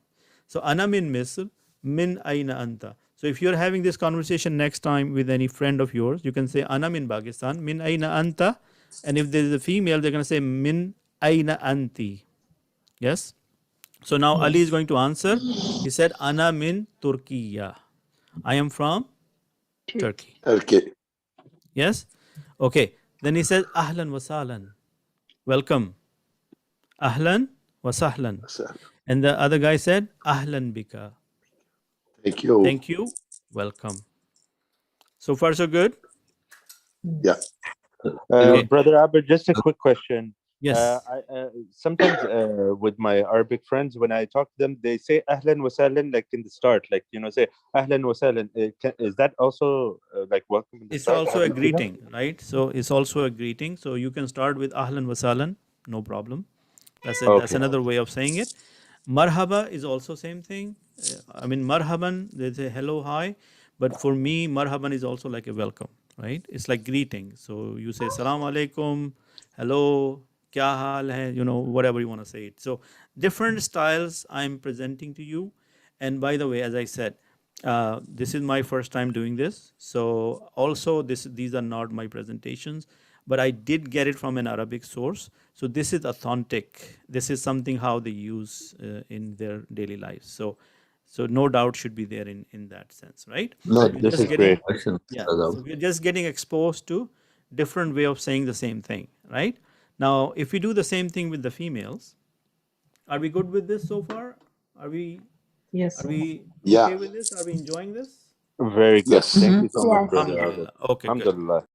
So ana min Misr, min aina anta. So if you're having this conversation next time with any friend of yours, you can say ana min Pakistan, min aina anta. And if there is a female, they're going to say min aina anti. Yes? So now Ali is going to answer. He said, Ana min Turkiya. I am from Turkey. Okay. Yes? Okay. Then he says, Ahlan wa sahlan. Welcome. Ahlan wa sahlan. And the other guy said, Ahlan bika. Thank you. Thank you. Welcome. So far, so good? Yeah. Brother Abid, just a quick question. Yes. Sometimes with my Arabic friends, when I talk to them, they say ahlan wa sahlan, like in the start, like, say ahlan wa sahlan. Is that also like welcome in the It's start? also a greeting, right? So it's also a greeting. So you can start with ahlan wa sahlan, no problem. That's it. That's another way of saying it. Marhaba is also same thing. I mean, marhaban, they say hello, hi. But for me, marhaban is also like a welcome, right? It's like greeting. So you say salam alaikum, hello, kya haal hai, whatever you want to say it. So different styles I'm presenting to you. And by the way, as I said, this is my first time doing this. So also these are not my presentations, but I did get it from an Arabic source. So this is authentic. This is something how they use in their daily lives. So no doubt should be there in that sense, right? No, this is great. Yeah, so we're just getting exposed to different way of saying the same thing, right? Now, if we do the same thing with the females, are we good with this so far? Are we? Yes. Are we Yeah. okay with this? Are we enjoying this? Very good. Yes. Thank you so much, Yes. brother Abid. Alhamdulillah. Okay, good. Alhamdulillah.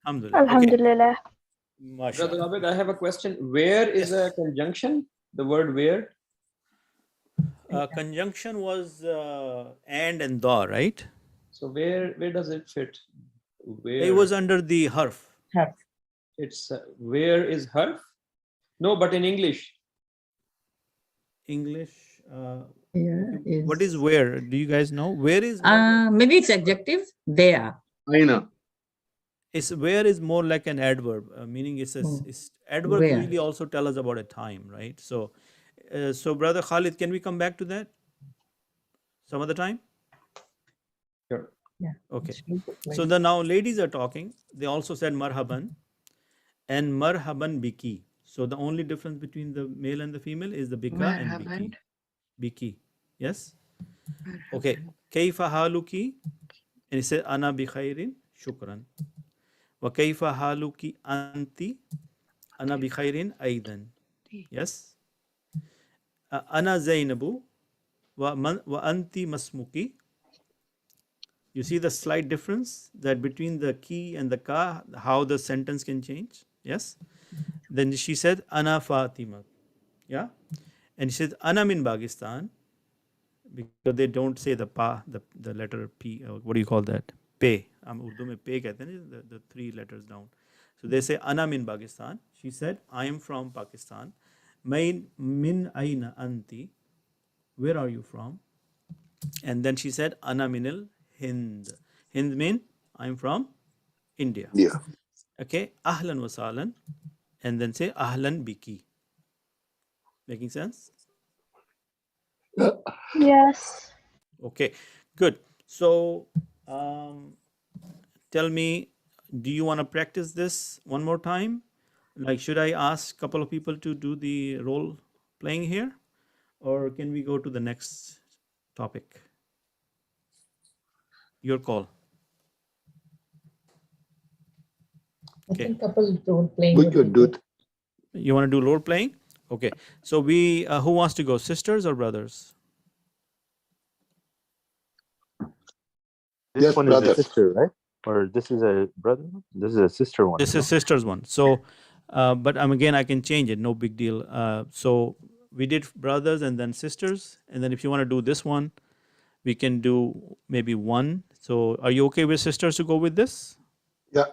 Alhamdulillah. Okay. Alhamdulillah. Brother Mashallah. Abid, I have a question. Where is a conjunction? The word where? Conjunction was and da, right? So where does it fit? Where? It was under the harf. Harf. It's where is harf? No, but in English. English. Yeah, What is where? Do you guys know? Where is? maybe it's adjective. There. Aina. It's where is more like an adverb, meaning it's adverb Where. really also tell us about a time, right? So, so brother Khalid, can we come back to that some other time? Sure. Yeah. Okay. So the now ladies are talking. They also said marhaban and marhaban biki. So the only difference between the male and the female is the bika and biki. Biki. Yes. Okay. Kayfa haluki? And he said ana bi khairin shukran. Wa kayfa haluki anti? Ana bi khairin aidan. Yes. Ana Zainabu wa anti masmuki. You see the slight difference that between the ki and the ka, how the sentence can change. Yes. Then she said ana Fatima. Yeah. And she said ana min Pakistan, because they don't say the pa, the letter p. What do you call that? Pe. Urdu mein pe kehte hain, the three letters down. So they say ana min Pakistan. She said I am from Pakistan. Min aina anti. Where are you from? And then she said ana minal Hind. Hind mean I'm from India. Yeah. Okay. Ahlan wa sahlan. And then say ahlan biki. Making sense? Yes. Okay. Good. So tell me, do you want to practice this one more time? Like, should I ask a couple of people to do the role playing here? Or can we go to the next topic? Your call. I think couple role playing. We could do it. You want to do role playing? Okay. So we, who wants to go? Sisters or brothers? This Yes, one brothers. is a sister, right? Or this is a brother? This is a sister one. This is sister's one. So, but again, I can change it. No big deal. So we did brothers and then sisters. And then if you want to do this one, we can do maybe one. So are you okay with sisters to go with this? Yeah.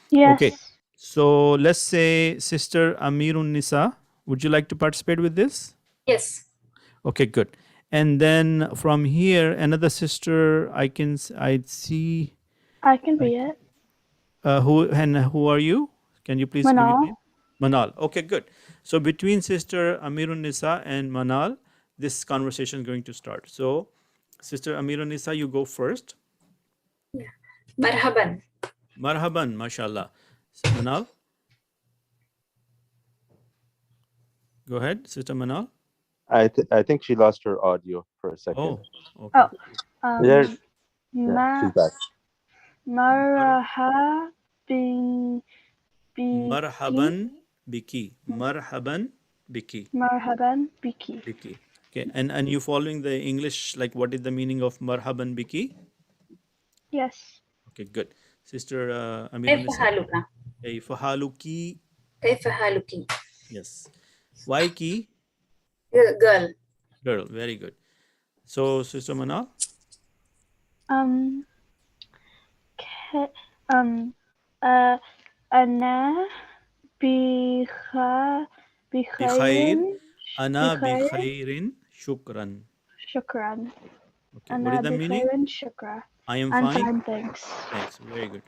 Yes. Okay. So let's say Sister Amirun Nisa. Would you like to participate with this? Yes. Okay, good. And then from here, another sister, I'd see. I can be it. Who are you? Can you please give your Manal. name? Manal. Okay, good. So between Sister Amirun Nisa and Manal, this conversation is going to start. So Sister Amirun Nisa, you go first. Yeah. Marhaban. Marhaban, mashallah. So Manal. Go ahead, Sister Manal. I think she lost her audio for a second. Oh, okay. Oh. Yeah, Ma. she's back. Marhaban Marhaban biki. Marhaban biki. Marhaban biki. Biki. Okay, and you following the English, like what is the meaning of marhaban biki? Yes. Okay, good. Sister Amirun Kaifa haluka? Kaifa haluki. Kaifa haluki? Yes. Why ki? Girl. Girl. Very good. So, Sister Manal? Ana bikhairin. Ana bikhairin shukran. Shukran. Okay, what is the meaning? Shukra. I am I'm fine. fine, thanks. Thanks. Very good.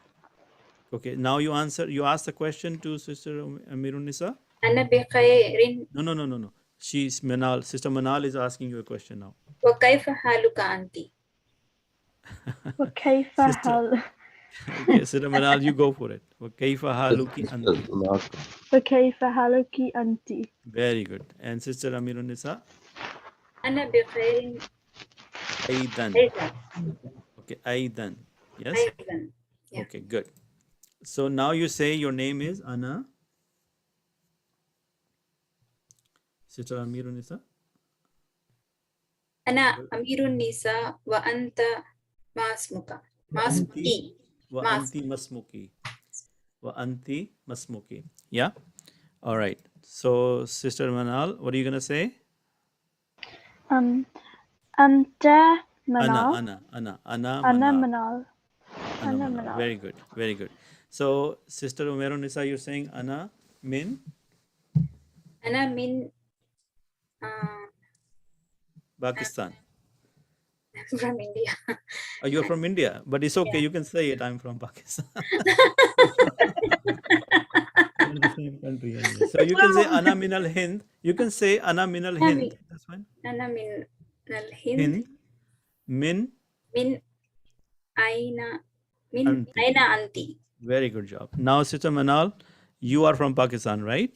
Okay, now you answer. You ask the question to Sister Amirun Nisa. Ana bi khairin. No. She's Manal. Sister Manal is asking you a question now. Wa kaifa haluka anti? Wa kaifa hal. Okay, Sister Manal, you go for it. Wa kaifa haluki anti. Wa kaifa haluki anti. Very good. And Sister Amirun Nisa? Ana bi khairin. Aidan. Okay, Aidan. Yes? Aidan. Yeah. Okay, good. So now you say your name is Ana. Sister Amirun Nisa. أنا أمير النساء وأنت ما اسمك ما اسمك وأنتِ مسموكي. وأنتِ مسموكي. Yeah. All right. So, Sister Manal, what are you gonna say? أنت Ana, منال Ana أنا Manal. منال Ana أنا Manal. منال. Very good. Very good. So, Sister Umairun Nisa, you're saying Ana min أنا من Pakistan. from India. Oh, you're from India, but it's okay. Yeah. You can say it. I'm from Pakistan. We're the same country anyway. So you can say Ana min al Hind. You can say Ana min al Hind. That's fine. أنا من الهند Hind min من أين من Anti. أين أنت؟ Very good job. Now, Sister Manal, you are from Pakistan, right?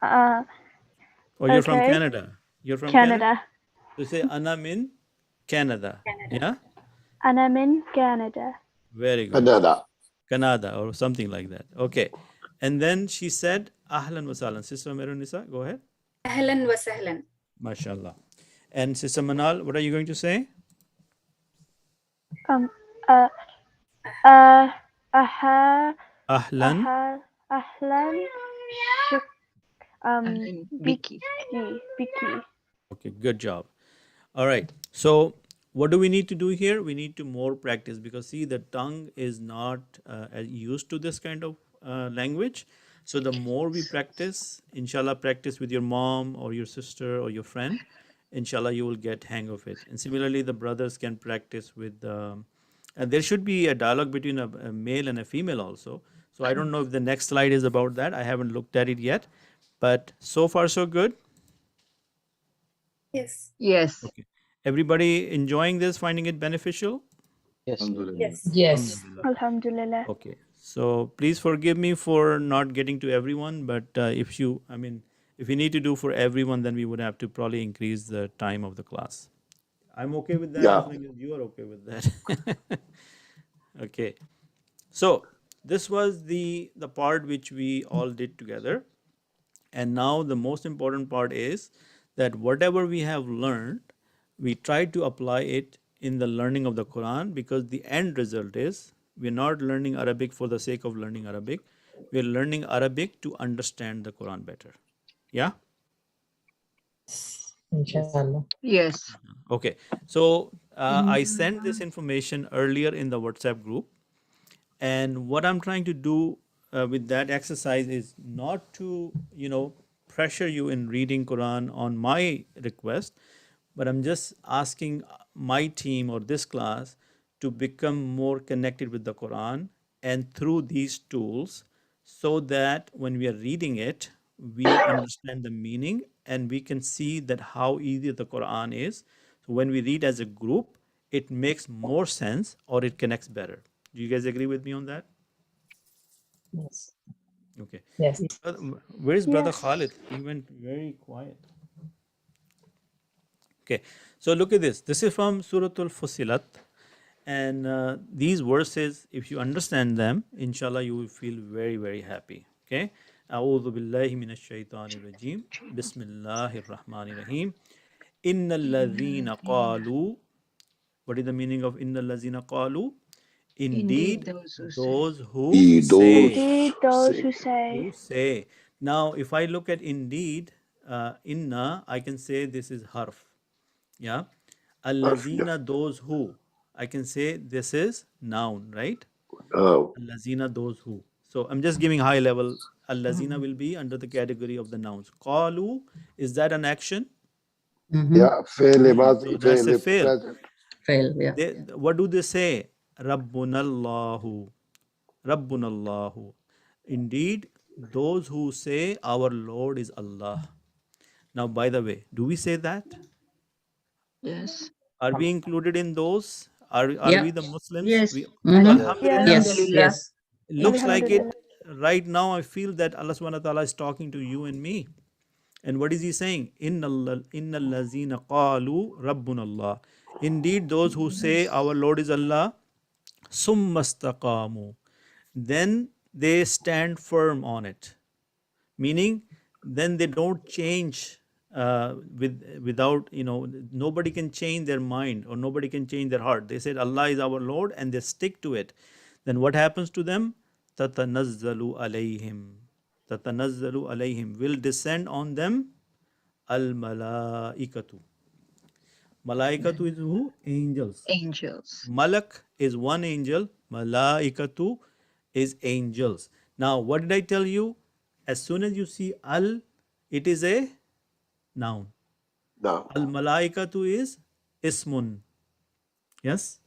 Or you're from Okay. Canada? You're from Canada? Canada. So say Ana min Canada. Yeah? أنا من كندا. Very good. Canada. Canada or something like that. Okay. And then she said, Ahlan wa sahlan. Sister Umairun Nisa, go ahead. أهلا وسهلا. MashaAllah. And Sister Manal, what are you going to say? أها Ahlan. أهلا Vicky. Vicky. Okay, good job. All right. So, what do we need to do here? We need to more practice because see, the tongue is not used to this kind of language. So, the more we practice, inshallah, practice with your mom or your sister or your friend, inshallah, you will get hang of it. And similarly, the brothers can practice with. And there should be a dialogue between a male and a female also. So, I don't know if the next slide is about that. I haven't looked at it yet, but so far so good. Yes. Yes. Okay. Everybody enjoying this, finding it beneficial? Yes. Yes. Yes. Alhamdulillah. Okay. So please forgive me for not getting to everyone, but if you need to do for everyone, then we would have to probably increase the time of the class. I'm okay with that as long as you are okay with that. Okay. So this was the part which we all did together. And now the most important part is that whatever we have learned, we try to apply it in the learning of the Quran, because the end result is we're not learning Arabic for the sake of learning Arabic. We're learning Arabic to understand the Quran better. Yeah? Inshallah. Yes. Okay. So I sent this information earlier in the WhatsApp group. And what I'm trying to do with that exercise is not to, pressure you in reading Quran on my request, but I'm just asking my team or this class to become more connected with the Quran and through these tools, so that when we are reading it, we understand the meaning and we can see that how easy the Quran is. So when we read as a group, it makes more sense or it connects better. Do you guys agree with me on that? Yes. Okay. Yes. Where is Brother Yes. Khalid? He went very quiet. Okay. So look at this. This is from Suratul Fusilat. And these verses, if you understand them, inshallah, you will feel very, very happy. Okay. أعوذ بالله من الشيطان الرجيم بسم الله الرحمن الرحيم إن الذين قالوا. What is the meaning of إن الذين قالوا? Indeed, those who say. Indeed, those who say. Who say. Now, if I look at indeed, inna, I can say this is harf. Yeah. Allazina, those who. I can say this is noun, right? Allazina, those who. So I'm just giving high level. Allazina will be under the category of the nouns. Qalu, is that an action? Yeah, fail, So that's a fail. present. Fail, yeah. What do they say? Rabbunallahu. Rabbunallahu. Indeed, those who say our Lord is Allah. Now, by the way, do we say that? Yes. Are we included in those? Are Yeah. we the Muslims? Yes. We, Mhm. Alhamdulillah. Yes. Yes. It looks like it Alhamdulillah. right now. I feel that Allah subhanahu wa ta'ala is talking to you and me. And what is he saying? Inna allazina qalu rabbunallah. Indeed, those who say our Lord is Allah, summastaqamu, then they stand firm on it. Meaning, then they don't change without, nobody can change their mind or nobody can change their heart. They said Allah is our Lord and they stick to it. Then what happens to them? Tatanazzalu alayhim. Tatanazzalu alayhim will descend on them al-malaikatu. Malaikatu is who? Angels. Angels. Malak is one angel. Malaikatu is angels. Now, what did I tell you? As soon as you see al, it is a noun. No. Al malaikatu is ismun. Yes?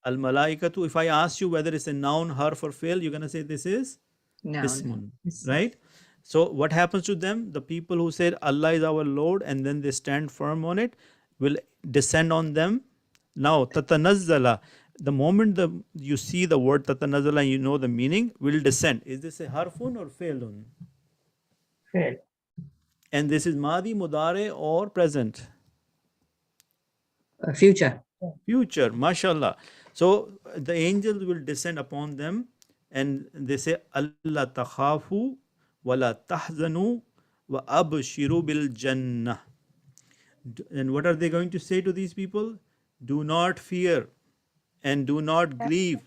Al malaikatu, if I ask you whether it's a noun, harf or fail, you're going to say this is Noun. ismun. Right? So what happens to them? The people who said Allah is our Lord and then they stand firm on it will descend on them. Now, tatanazzala, the moment you see the word tatanazzala and you know the meaning, will descend. Is this a harfun or failun? Fail. And this is madi, mudare or present? Future. Future, mashallah. So the angels will descend upon them and they say, Allah takhafu wa la tahzanu wa abshiru bil jannah. And what are they going to say to these people? Do not fear and do not grieve.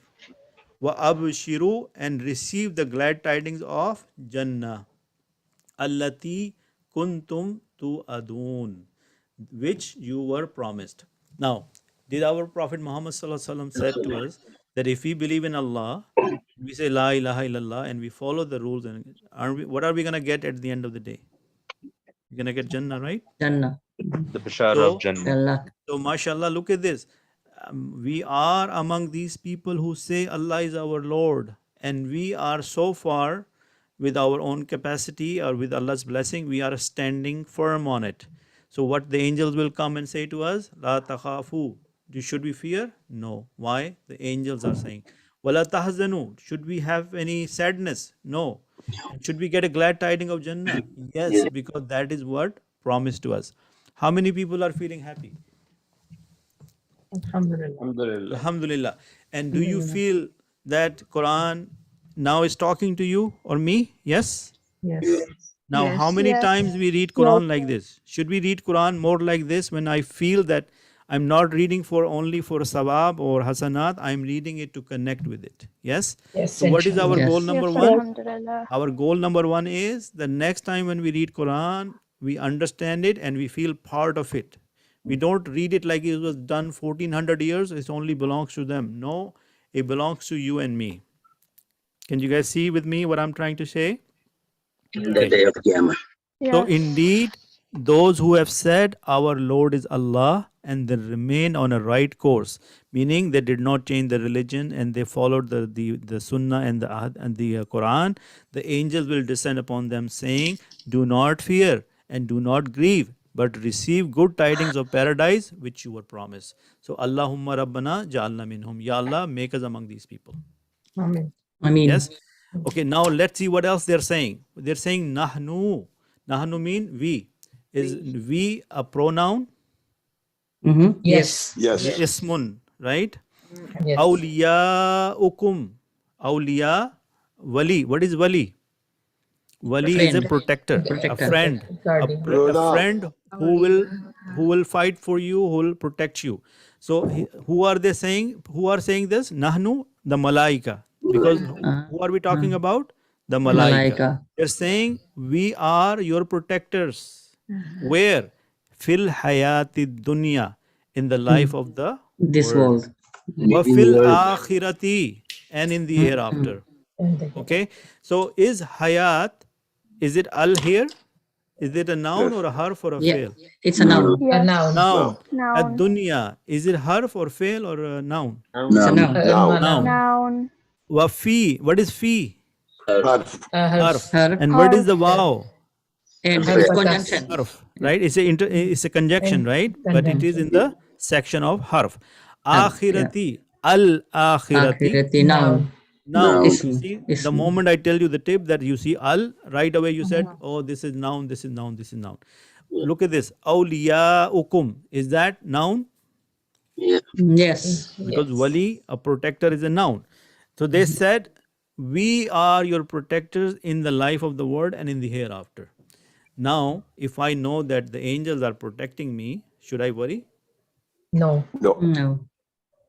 Wa abshiru, and receive the glad tidings of Jannah. Allati kuntum tu'adun, which you were promised. Now, did our Prophet Muhammad sallallahu alaihi wasallam said to us that if we believe in Allah, we say La ilaha illallah and we follow the rules, and what are we going to get at the end of the day? We're going to get Jannah, right? Jannah. The Bashara of Jannah. So, mashallah, look at this. We are among these people who say Allah is our Lord, and we are so far with our own capacity or with Allah's blessing, we are standing firm on it. So what the angels will come and say to us, La takhafu, should we fear? No. Why? The angels are saying. Wala tahzanu, should we have any sadness? No. Should we get a glad tiding of Jannah? Yes, because that is what promised to us. How many people are feeling happy? Alhamdulillah. Alhamdulillah. And do you feel that Quran now is talking to you or me? Yes? Yes. Now, Yes. how many Yes. times we read Quran like this? Should we read Quran more like this when I feel that I'm not reading only for sawab or hasanat, I'm reading it to connect with it. Yes? Yes. So what is our Yes. goal number Yes, one? alhamdulillah. Our goal number one is the next time when we read Quran, we understand it and we feel part of it. We don't read it like it was done 1400 years. It only belongs to them. No, it belongs to you and me. Can you guys see with me what I'm trying to say? The day of Qiyamah. So Yes. indeed, those who have said our Lord is Allah and they remain on a right course, meaning they did not change the religion and they followed the Sunnah and the Quran, the angels will descend upon them saying, do not fear and do not grieve, but receive good tidings of paradise which you were promised. So Allahumma Rabbana ja'alna minhum. Ya Allah, make us among these people. Amen. I mean, Yes? Okay, now let's see what else they're saying. They're saying Nahnu. Nahnu mean we. Is we a pronoun? yes. Yes. Ismun, right? Yes. Awliyaukum. Awliya, wali. What is wali? Wali is a Friend. protector, Protector. a friend, a Guardian. friend who will fight for you, who will protect you. So who are they saying? Who are saying this? Nahnu, the malaika. Because who are we talking about? The malaika. Malaika. They're saying we are your protectors. Where? Fil hayati dunya, in the life of the This world. wa fil akhirati, and in the hereafter. And the- Okay, so is hayat, is it al here? Is it a noun or a harf or a Yeah. fail? It's a noun. A Yes. noun. Noun. Noun. At dunya, is it harf or fail or a noun? It's a noun. Noun. Noun. Noun. Wa fi, what is fi? Harf. Harf. Harf. And what is the wow? And Harf. it's conjunction. Harf, right? It's a conjunction, right? But it is in the section of harf. Harf, yeah. Akhirati, al-akhirati. Akhirati noun. Now, Ism. see, the Ism. moment I tell you the tip that you see al, right away you said, oh, this is noun, this is noun, this is noun. Look at this. Awliyaukum. Is that noun? Yes. Because Yes. wali, a protector, is a noun. So they said, we are your protectors in the life of the world and in the hereafter. Now, if I know that the angels are protecting me, should I worry? No. No.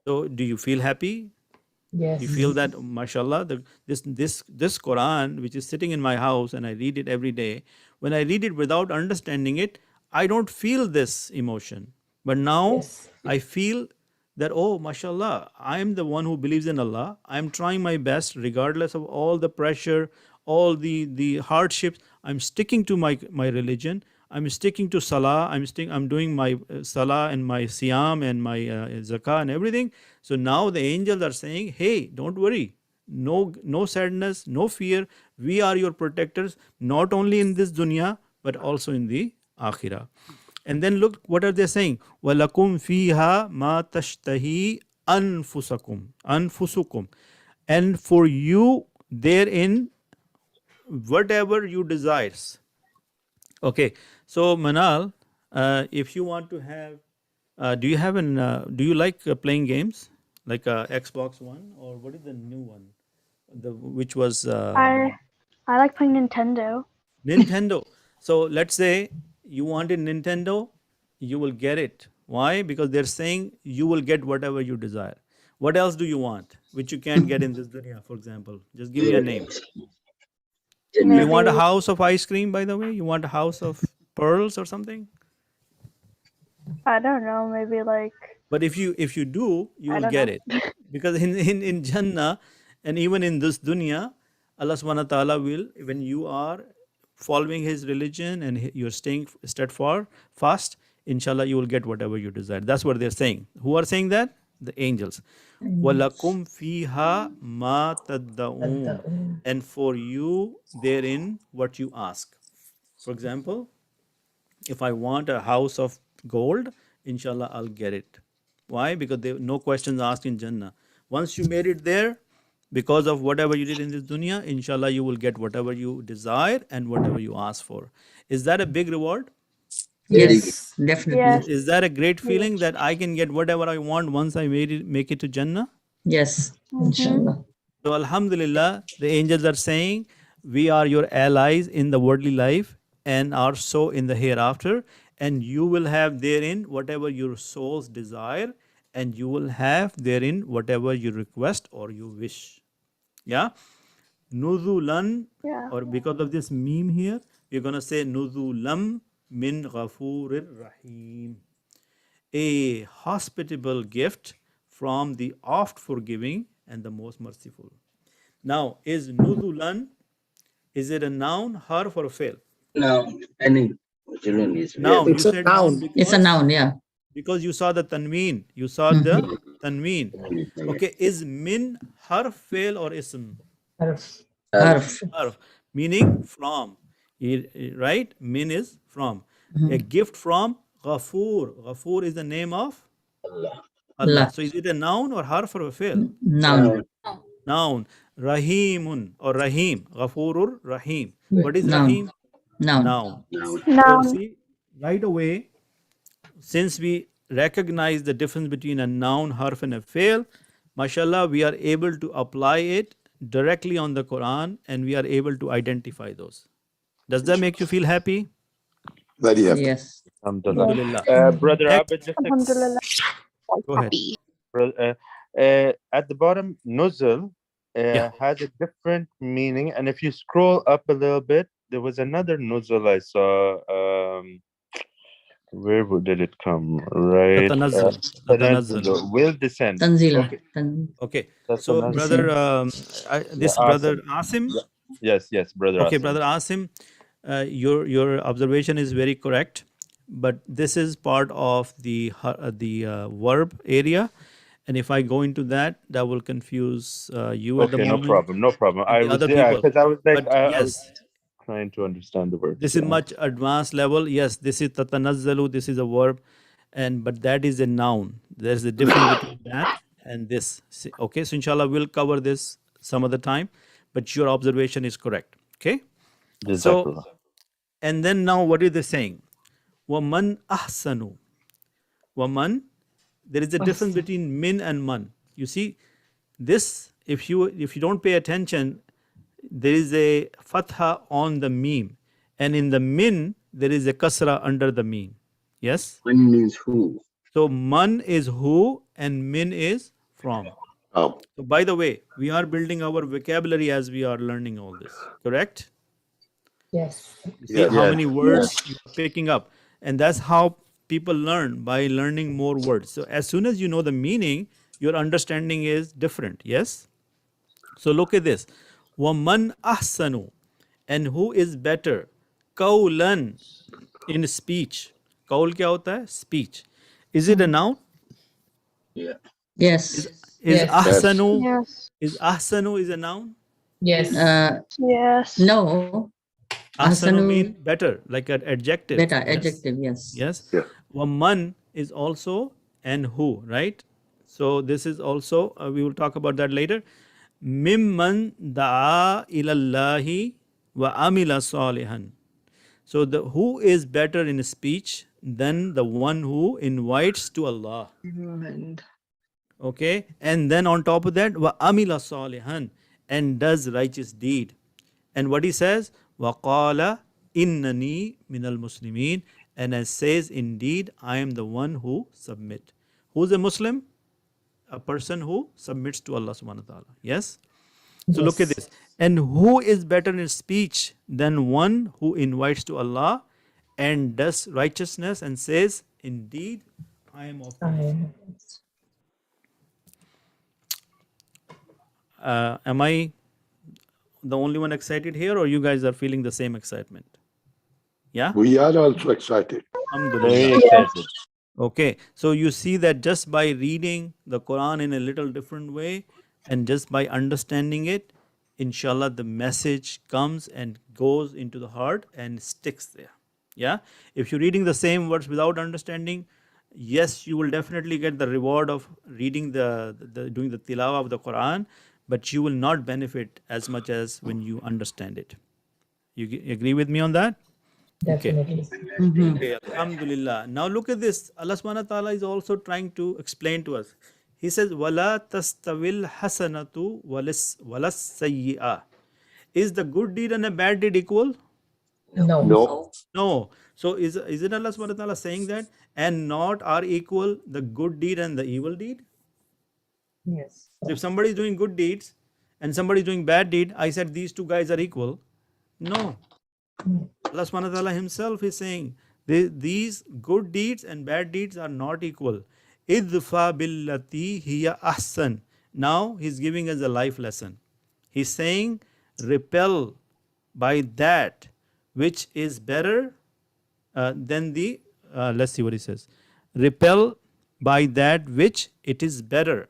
So, do you feel happy? Yes. You feel that, mashallah, this Quran, which is sitting in my house and I read it every day, when I read it without understanding it, I don't feel this emotion. But now I feel that, oh, mashallah, I am the one who believes in Allah. I am trying my best, regardless of all the pressure, all the hardships. I'm sticking to my religion. I'm sticking to salah. I'm doing my salah and my siyam and my zakah and everything. So now the angels are saying, hey, don't worry. No sadness, no fear. We are your protectors, not only in this dunya, but also in the akhirah. And then look, what are they saying? وَلَكُمْ فِيهَا مَا تَشْتَهِي أَنفُسُكُمْ. And for you therein, whatever you desires. Okay, so Manal, if you want to have, do you like playing games like Xbox One, or what is the new one, which was I like playing Nintendo. Nintendo? So let's say you wanted Nintendo, you will get it. Why? Because they're saying you will get whatever you desire. What else do you want, which you can't get in this dunya? For example, just give me a name. You want a house of ice cream, by the way? You want a house of pearls or something? I don't know, maybe like, But if you do, you I will don't get know. it. Because in Jannah and even in this dunya, Allah subhanahu wa ta'ala will, when you are following his religion and you're staying steadfast, inshallah you will get whatever you desire. That's what they're saying. Who are saying that? The angels. وَلَكُمْ فِيهَا مَا تَدَّعُونَ. And for you therein what you ask. For example, if I want a house of gold, inshallah I'll get it. Why? Because there no questions asked in Jannah. Once you made it there, because of whatever you did in this dunya, inshallah you will get whatever you desire and whatever you ask for. Is that a big reward? Yes, definitely. Yes. Is that a great feeling that I can get whatever I want once I make it to Jannah? Yes, inshallah. So Alhamdulillah, the angels are saying, we are your allies in the worldly life and are so in the hereafter, and you will have therein whatever your souls desire, and you will have therein whatever you request or you wish. Yeah? Nuzulan, Yeah. or because of this meme here, we're going to say Nuzulam min ghafurir rahim. A hospitable gift from the oft forgiving and the most merciful. Now, is nuzulan, is it a noun, harf, or a fail? No, any children is Noun. It's You a said noun. noun It's a noun, yeah. because you saw the tanween. You saw the tanween. Okay, is min harf, fail, or ism? Harf. Harf. Harf, meaning from. Right? Min is from. A gift from Ghafoor. Ghafoor is the name of Allah. Allah. So is it a noun or harf or a fail? Noun. Noun. Rahimun or Rahim. Ghafoorur Rahim. What is Noun. Rahim? Noun. Noun. So Noun. see, right away, since we recognize the difference between a noun, harf, and a fail, mashallah, we are able to apply it directly on the Quran and we are able to identify those. Does that make you feel happy? Very happy. Yes. Alhamdulillah. Brother Next. Abid, just Alhamdulillah. Go ahead. at the bottom, nuzul has a different meaning, and if you scroll up a little bit, there was another nuzul I saw. Where did it come? Right. Tatanazzal. Tanazzul. Will descend. Tanzila. Okay. So, Tatanazzul. brother, brother Asim. Yes, brother. Okay, Asim. brother Asim, your observation is very correct, but this is part of the verb area, and if I go into that, that will confuse you at the moment. No problem. And the other people. Because I was like, But I yes, was trying to understand the word. this is much advanced level. Yes, this is tatanazzalu. This is a verb, but that is a noun. There's a difference between that and this. Okay, so inshallah we'll cover this some other time, but your observation is correct. Okay. So, and then now what is they saying? Waman ahsanu. Waman, there is a difference between min and man. You see, this if you don't pay attention, there is a fatha on the meme, and in the min there is a kasra under the meme. Yes. When means who? So man is who and min is from. Oh. So by the way, we are building our vocabulary as we are learning all this. Correct? Yes. You see how Yes. many words you are picking up, and that's how people learn, by learning more words. So as soon as you know the meaning, your understanding is different. Yes. So look at this. وَمَنْ أَحْسَنُ, and who is better, قَوْلًا, in speech. Qaul kya hota hai? Speech. Is it a noun? Yeah. Yes. Is Yes. ahsanu? Yes. Is ahsanu is a noun? Yes. Yes. No. Ahsanu Ahsanu, mean better, like an adjective. better, Yes. adjective, yes. Yes. Yeah. Waman is also and who, right? So this is also, we will talk about that later. Mimman da'a ilallahi wa amila salihan. So the who is better in speech than the one who invites to Allah. Okay, and then on top of that, wa amila salihan, and does righteous deed. And what he says, wa qala innani minal muslimin, and as says, indeed I am the one who submit. Who's a Muslim? A person who submits to Allah subhanahu wa ta'ala. Yes. So look at Yes. this. And who is better in speech than one who invites to Allah and does righteousness and says, indeed I am of am I the only one excited here, or you guys are feeling the same excitement? Yeah? We are also excited. Alhamdulillah. Very excited. Okay, so you see that just by reading the Quran in a little different way and just by understanding it, inshallah, the message comes and goes into the heart and sticks there. Yeah, if you're reading the same words without understanding, yes, you will definitely get the reward of reading doing the tilawah of the Quran, but you will not benefit as much as when you understand it. You agree with me on that? Definitely. Okay, alhamdulillah. Now look at this. Allah subhanahu wa ta'ala is also trying to explain to us. He says, وَلَا تَسْتَوِلْ حَسَنَةُ وَلَا السَّيِّئَةُ. Is the good deed and a bad deed equal? No. No. No. So is it Allah subhanahu wa ta'ala saying that, and not are equal the good deed and the evil deed? Yes. So if somebody is doing good deeds and somebody is doing bad deed, I said these two guys are equal. No. Allah subhanahu wa ta'ala himself is saying these good deeds and bad deeds are not equal. Idfa billati hiya ahsan. Now he's giving us a life lesson. He's saying repel by that which is better than the let's see what he says. Repel by that which it is better.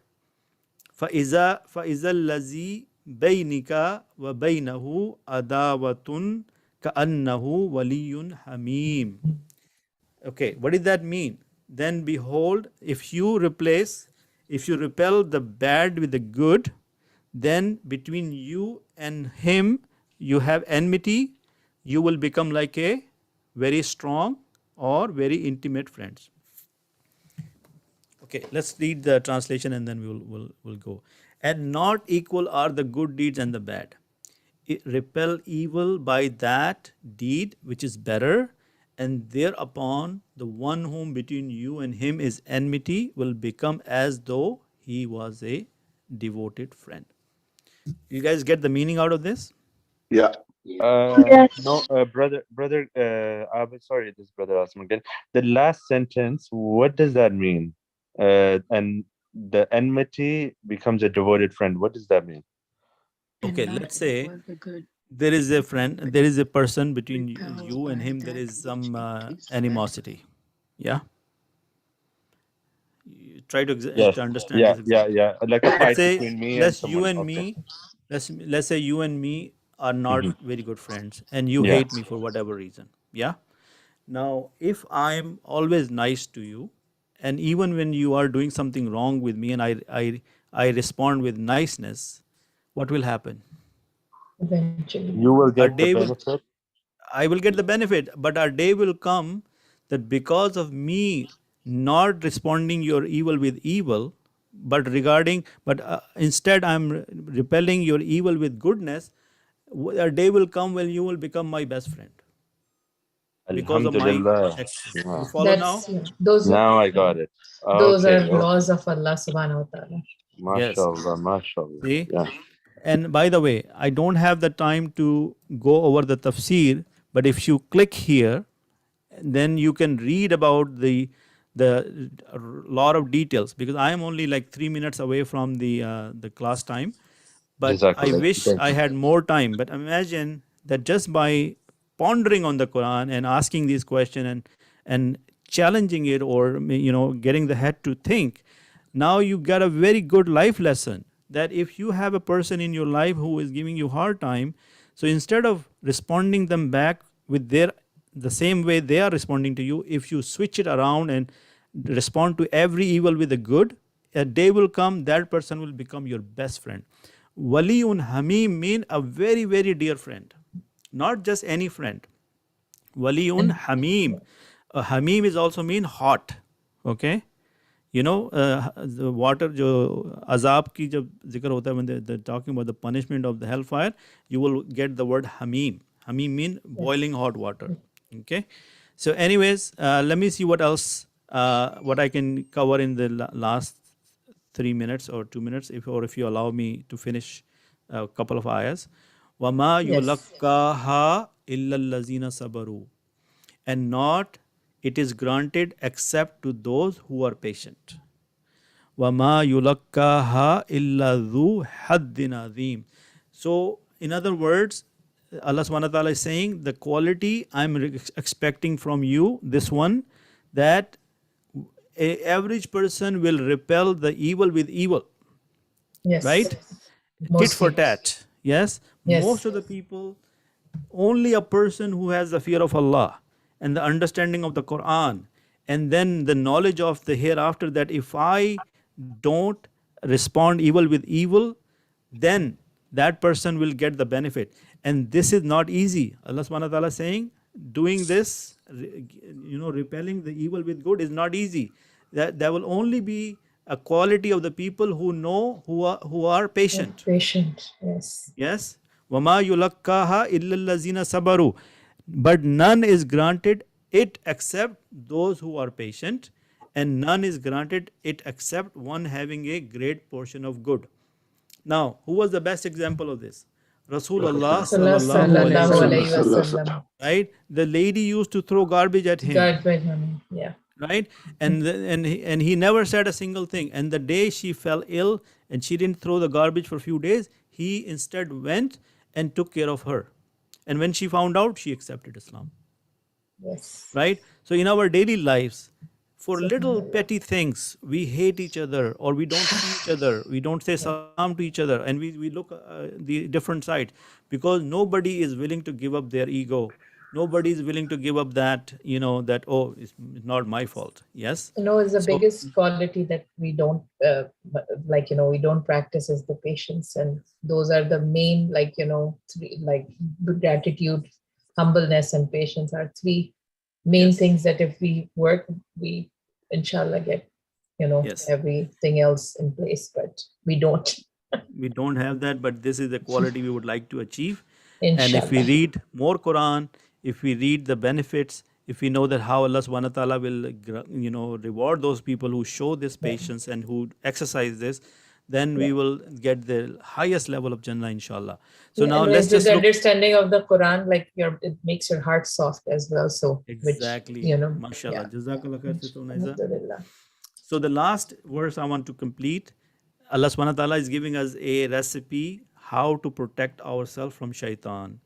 فَإِذَا الَّذِي بَيْنِكَ وَبَيْنَهُ أَدَاوَةٌ كَأَنَّهُ وَلِيٌّ حَمِيمٌ. Okay, what does that mean? Then behold, if you repel the bad with the good, then between you and him you have enmity, you will become like a very strong or very intimate friends. Okay, let's read the translation and then we'll go. And not equal are the good deeds and the bad. Repel evil by that deed which is better, and thereupon the one whom between you and him is enmity will become as though he was a devoted friend. You guys get the meaning out of this? Yeah. No, brother, I'm sorry, this is Brother Asim again. The last sentence, what does that mean? And the enmity becomes a devoted friend. What does that mean? Okay, let's say there is a friend, there is a person between you and him, there is some animosity. Yeah? You try to understand this example. Yeah. Like a fight between me and someone. Let's say you and me are not very good friends and you hate me for whatever reason. Yeah? Now, if I'm always nice to you, and even when you are doing something wrong with me and I respond with niceness, what will happen? Eventually. You will get the benefit. I will get the benefit, but our day will come that because of me not responding your evil with evil, But instead I'm repelling your evil with goodness. A day will come when you will become my best friend. Because of my Alhamdulillah. action. You Wow. follow now? Those Now I got it. those are Okay. laws of Allah subhanahu wa ta'ala. MashaAllah, MashaAllah. See? Yeah. And by the way, I don't have the time to go over the tafsir, but if you click here, then you can read about the lot of details, because I am only like 3 minutes away from the class time. But I Jazakallah. wish I had more time. But imagine that just by pondering on the Quran and asking these questions and challenging it, or getting the head to think, now you got a very good life lesson. That if you have a person in your life who is giving you hard time, so instead of responding them back with the same way they are responding to you, if you switch it around and respond to every evil with a good, a day will come that person will become your best friend. Waliun Hamim mean a very, very dear friend, not just any friend. Waliun Hamim. Hamim is also mean hot. Okay. The water, jo azab ki jab zikr hota hai, when they're talking about the punishment of the hellfire, you will get the word Hamim. Hamim mean boiling hot water. Okay. So anyways, let me see what else, what I can cover in the last 3 minutes or 2 minutes, if you allow me to finish a couple of ayahs. وَمَا يُلَقَّاهَا إِلَّا الَّذِينَ صَبَرُوا. And not it is granted except to those who are patient. وَمَا يُلَقَّاهَا إِلَّا ذُو حَدٍّ عَظِيمٍ. So, in other words, Allah subhanahu wa ta'ala is saying, the quality I'm expecting from you, this one, that an average person will repel the evil with evil. Yes. Right? Tit for tat. Yes? Most of the people, only a person who has the fear of Allah and the understanding of the Quran, and then the knowledge of the hereafter, that if I don't respond evil with evil, then that person will get the benefit. And this is not easy. Allah subhanahu wa ta'ala saying, doing this, repelling the evil with good is not easy. That there will only be a quality of the people who know, who are patient. Patient, yes. Yes. وَمَا يُلَقَّاهَا إِلَّا الَّذِينَ صَبَرُوا. But none is granted it except those who are patient, and none is granted it except one having a great portion of good. Now, who was the best example of this? Rasulullah sallallahu alaihi wasallam. Right? The lady used to throw garbage at him. Yeah. Right? And he never said a single thing. And the day she fell ill and she didn't throw the garbage for a few days, he instead went and took care of her. And when she found out, she accepted Islam. Yes. Right? So in our daily lives, for little petty things, we hate each other, or we don't see each other, we don't say salam to each other, and we look the different side, because nobody is willing to give up their ego. Nobody is willing to give up that, that, oh, it's not my fault. Yes? It's the biggest quality that we don't, we don't practice is the patience. And those are the main, three, gratitude, humbleness, and patience are three main things that if we work, we inshallah get, everything else in place, but we don't. We don't have that, but this is the quality we would like to achieve. Inshallah. And if we read more Quran, if we read the benefits, if we know that how Allah subhanahu wa ta'ala will, reward those people who show this patience and who exercise this, then we will get the highest level of Jannah, inshallah. So now let's just the look. understanding of the Quran, it makes your heart soft as well. So exactly, which, mashallah. Jazakallah khair, Alhamdulillah. So the last verse I want to complete. Allah subhanahu wa ta'ala is giving us a recipe how to protect ourselves from shaitan.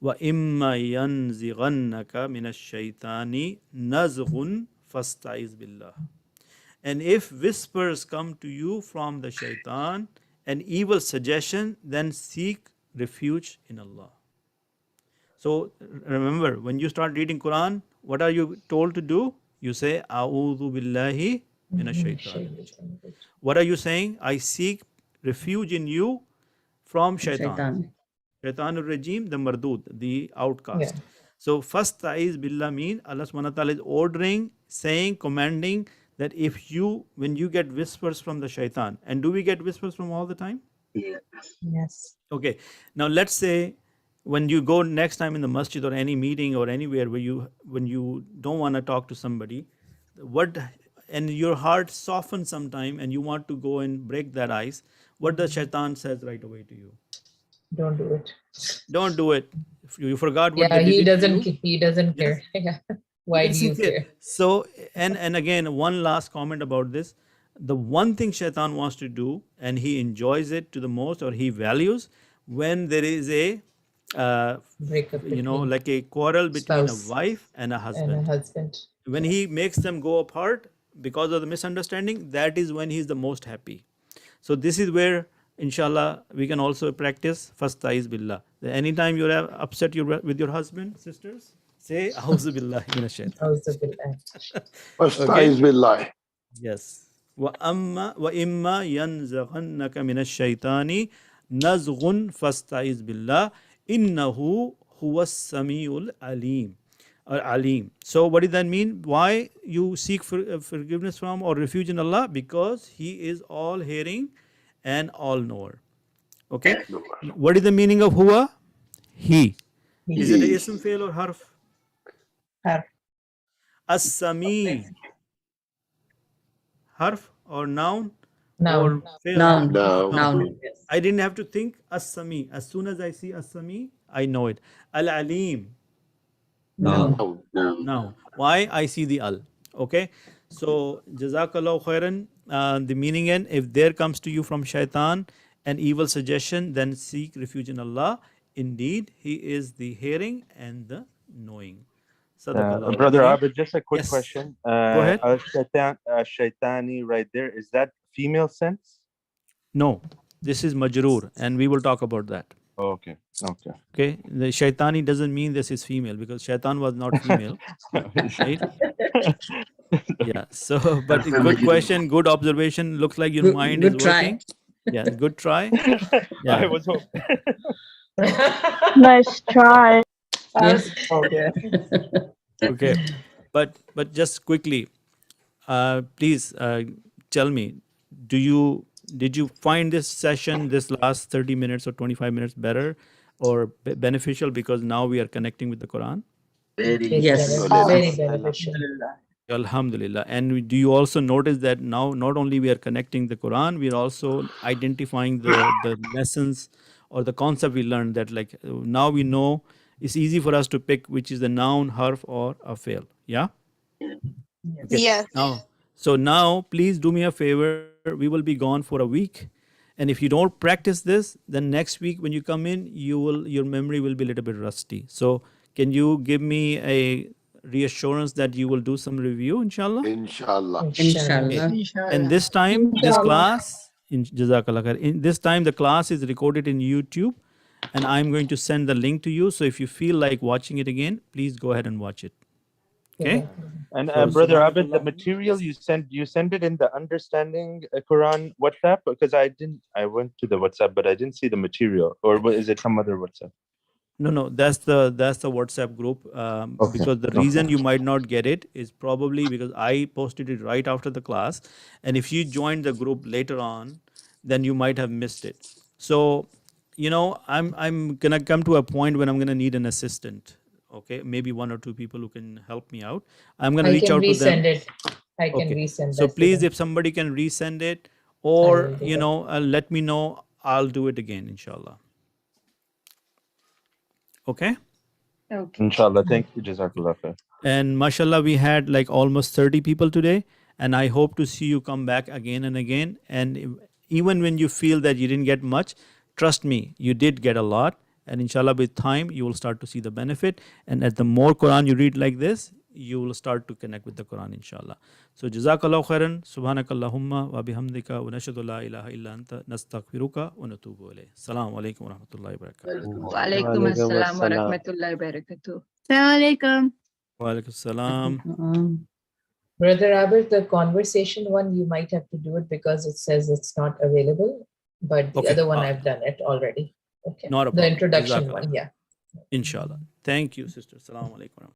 وَإِمَّا يَنْزِغَنَّكَ مِنَ الشَّيْطَانِ نَزْغٌ فَاسْتَعِذْ بِاللَّهِ. And if whispers come to you from the shaitan, an evil suggestion, then seek refuge in Allah. So remember, when you start reading Quran, what are you told to do? You say, A'udhu billahi minash shaitan. What are you saying? I seek refuge in you from shaitan. Shaitanur Rajim, the Mardud, the outcast. Yeah. So, first ta'iz billah mean Allah subhanahu wa ta'ala is ordering, saying, commanding that when you get whispers from the shaitan, and do we get whispers from all the time? Yes. Okay. Now let's say when you go next time in the masjid or any meeting or anywhere when you don't want to talk to somebody, and your heart softens sometime and you want to go and break that ice, what does shaitan says right away to you? Don't do it. Don't do it. If you forgot what Yeah, they did he to doesn't. you. He doesn't care. Yeah. Why do you care? So, and again, one last comment about this. The one thing shaitan wants to do, and he enjoys it to the most, or he values, when there is a breakup, like a quarrel between a spouse wife and a husband. and a husband. When he makes them go apart because of the misunderstanding, that is when he is the most happy. So this is where, inshallah, we can also practice fastaiz billah. Anytime you're upset with your husband, sisters, say a'udhu billahi minash shaitan. Fastaiz billah. Yes. Wa imma yanzaghannaka minash shaitani nazghun fastaiz billah innahu huwas samiul alim. Alim. So what does that mean? Why you seek forgiveness from or refuge in Allah? Because He is all hearing and all knower. Okay. What is the meaning of huwa? He. Is it a ism fail or harf? Harf. As-sami. Harf or noun? Noun. Or fail? Noun. I didn't have to think as-sami. As soon as I see as-sami, I know it. Al-alim. Now, why I see the al? Okay, so jazakallahu khairan. The meaning in, if there comes to you from shaitan an evil suggestion, then seek refuge in Allah. Indeed, He is the hearing and the knowing. Brother Abid, just a quick question. Go ahead. Shaitani right there, is that female sense? No, this is majroor, and we will talk about that. Okay. Okay, the shaitani doesn't mean this is female, because shaitan was not female, right? Yeah. So, but good question, good observation. Looks like your mind is working. Yeah, good try. Yeah. I was hoping. Nice try. Okay, but just quickly, please tell me, did you find this session, this last 30 minutes or 25 minutes better or beneficial, because now we are connecting with the Quran? Yes. Very beneficial. Alhamdulillah. And do you also notice that now not only we are connecting the Quran, we are also identifying the lessons or the concept we learned, that like now we know it's easy for us to pick which is the noun, harf, or a fail. Yeah? Okay. Yes. Now please do me a favor. We will be gone for a week. And if you don't practice this, then next week when you come in, your memory will be a little bit rusty. So can you give me a reassurance that you will do some review, inshallah? Inshallah. And this time, this class, Jazakallah khair, this time the class is recorded in YouTube, and I'm going to send the link to you. So if you feel like watching it again, please go ahead and watch it. Okay. And Brother Abid, the material you send it in the Understanding Quran WhatsApp, because I went to the WhatsApp, but I didn't see the material. Or is it some other WhatsApp? No, that's the WhatsApp group. Because the reason you might not get it is probably because I posted it right after the class, and if you joined the group later on, then you might have missed it. So, I'm gonna come to a point when I'm gonna need an assistant. Okay, maybe one or two people who can help me out. I'm gonna reach out to them. I can resend. So please, if somebody can resend it, or let me know, I'll do it again, inshallah. Okay. Inshallah. Thank you. Jazakallah khair. And mashallah, we had like almost 30 people today, and I hope to see you come back again and again. And even when you feel that you didn't get much, trust me, you did get a lot. And inshallah, with time, you will start to see the benefit. And as the more Quran you read like this, you will start to connect with the Quran, inshallah. So, jazakallahu khairan, subhanakallahumma wa bihamdika wa nashhadu la ilaha illa anta nastaghfiruka wa natubu ilayk. Assalamu alaikum wa rahmatullahi wa barakatuh. Wa alaikum assalam wa rahmatullahi wa barakatuh. Assalamu alaikum. Wa alaikum assalam. Brother Abid, the conversation one, you might have to do it because it says it's not available. But the other one, I've done it already. Okay. Not a the problem. introduction Jazakallah. one, yeah. Inshallah. Thank you, sister. Assalamu alaikum.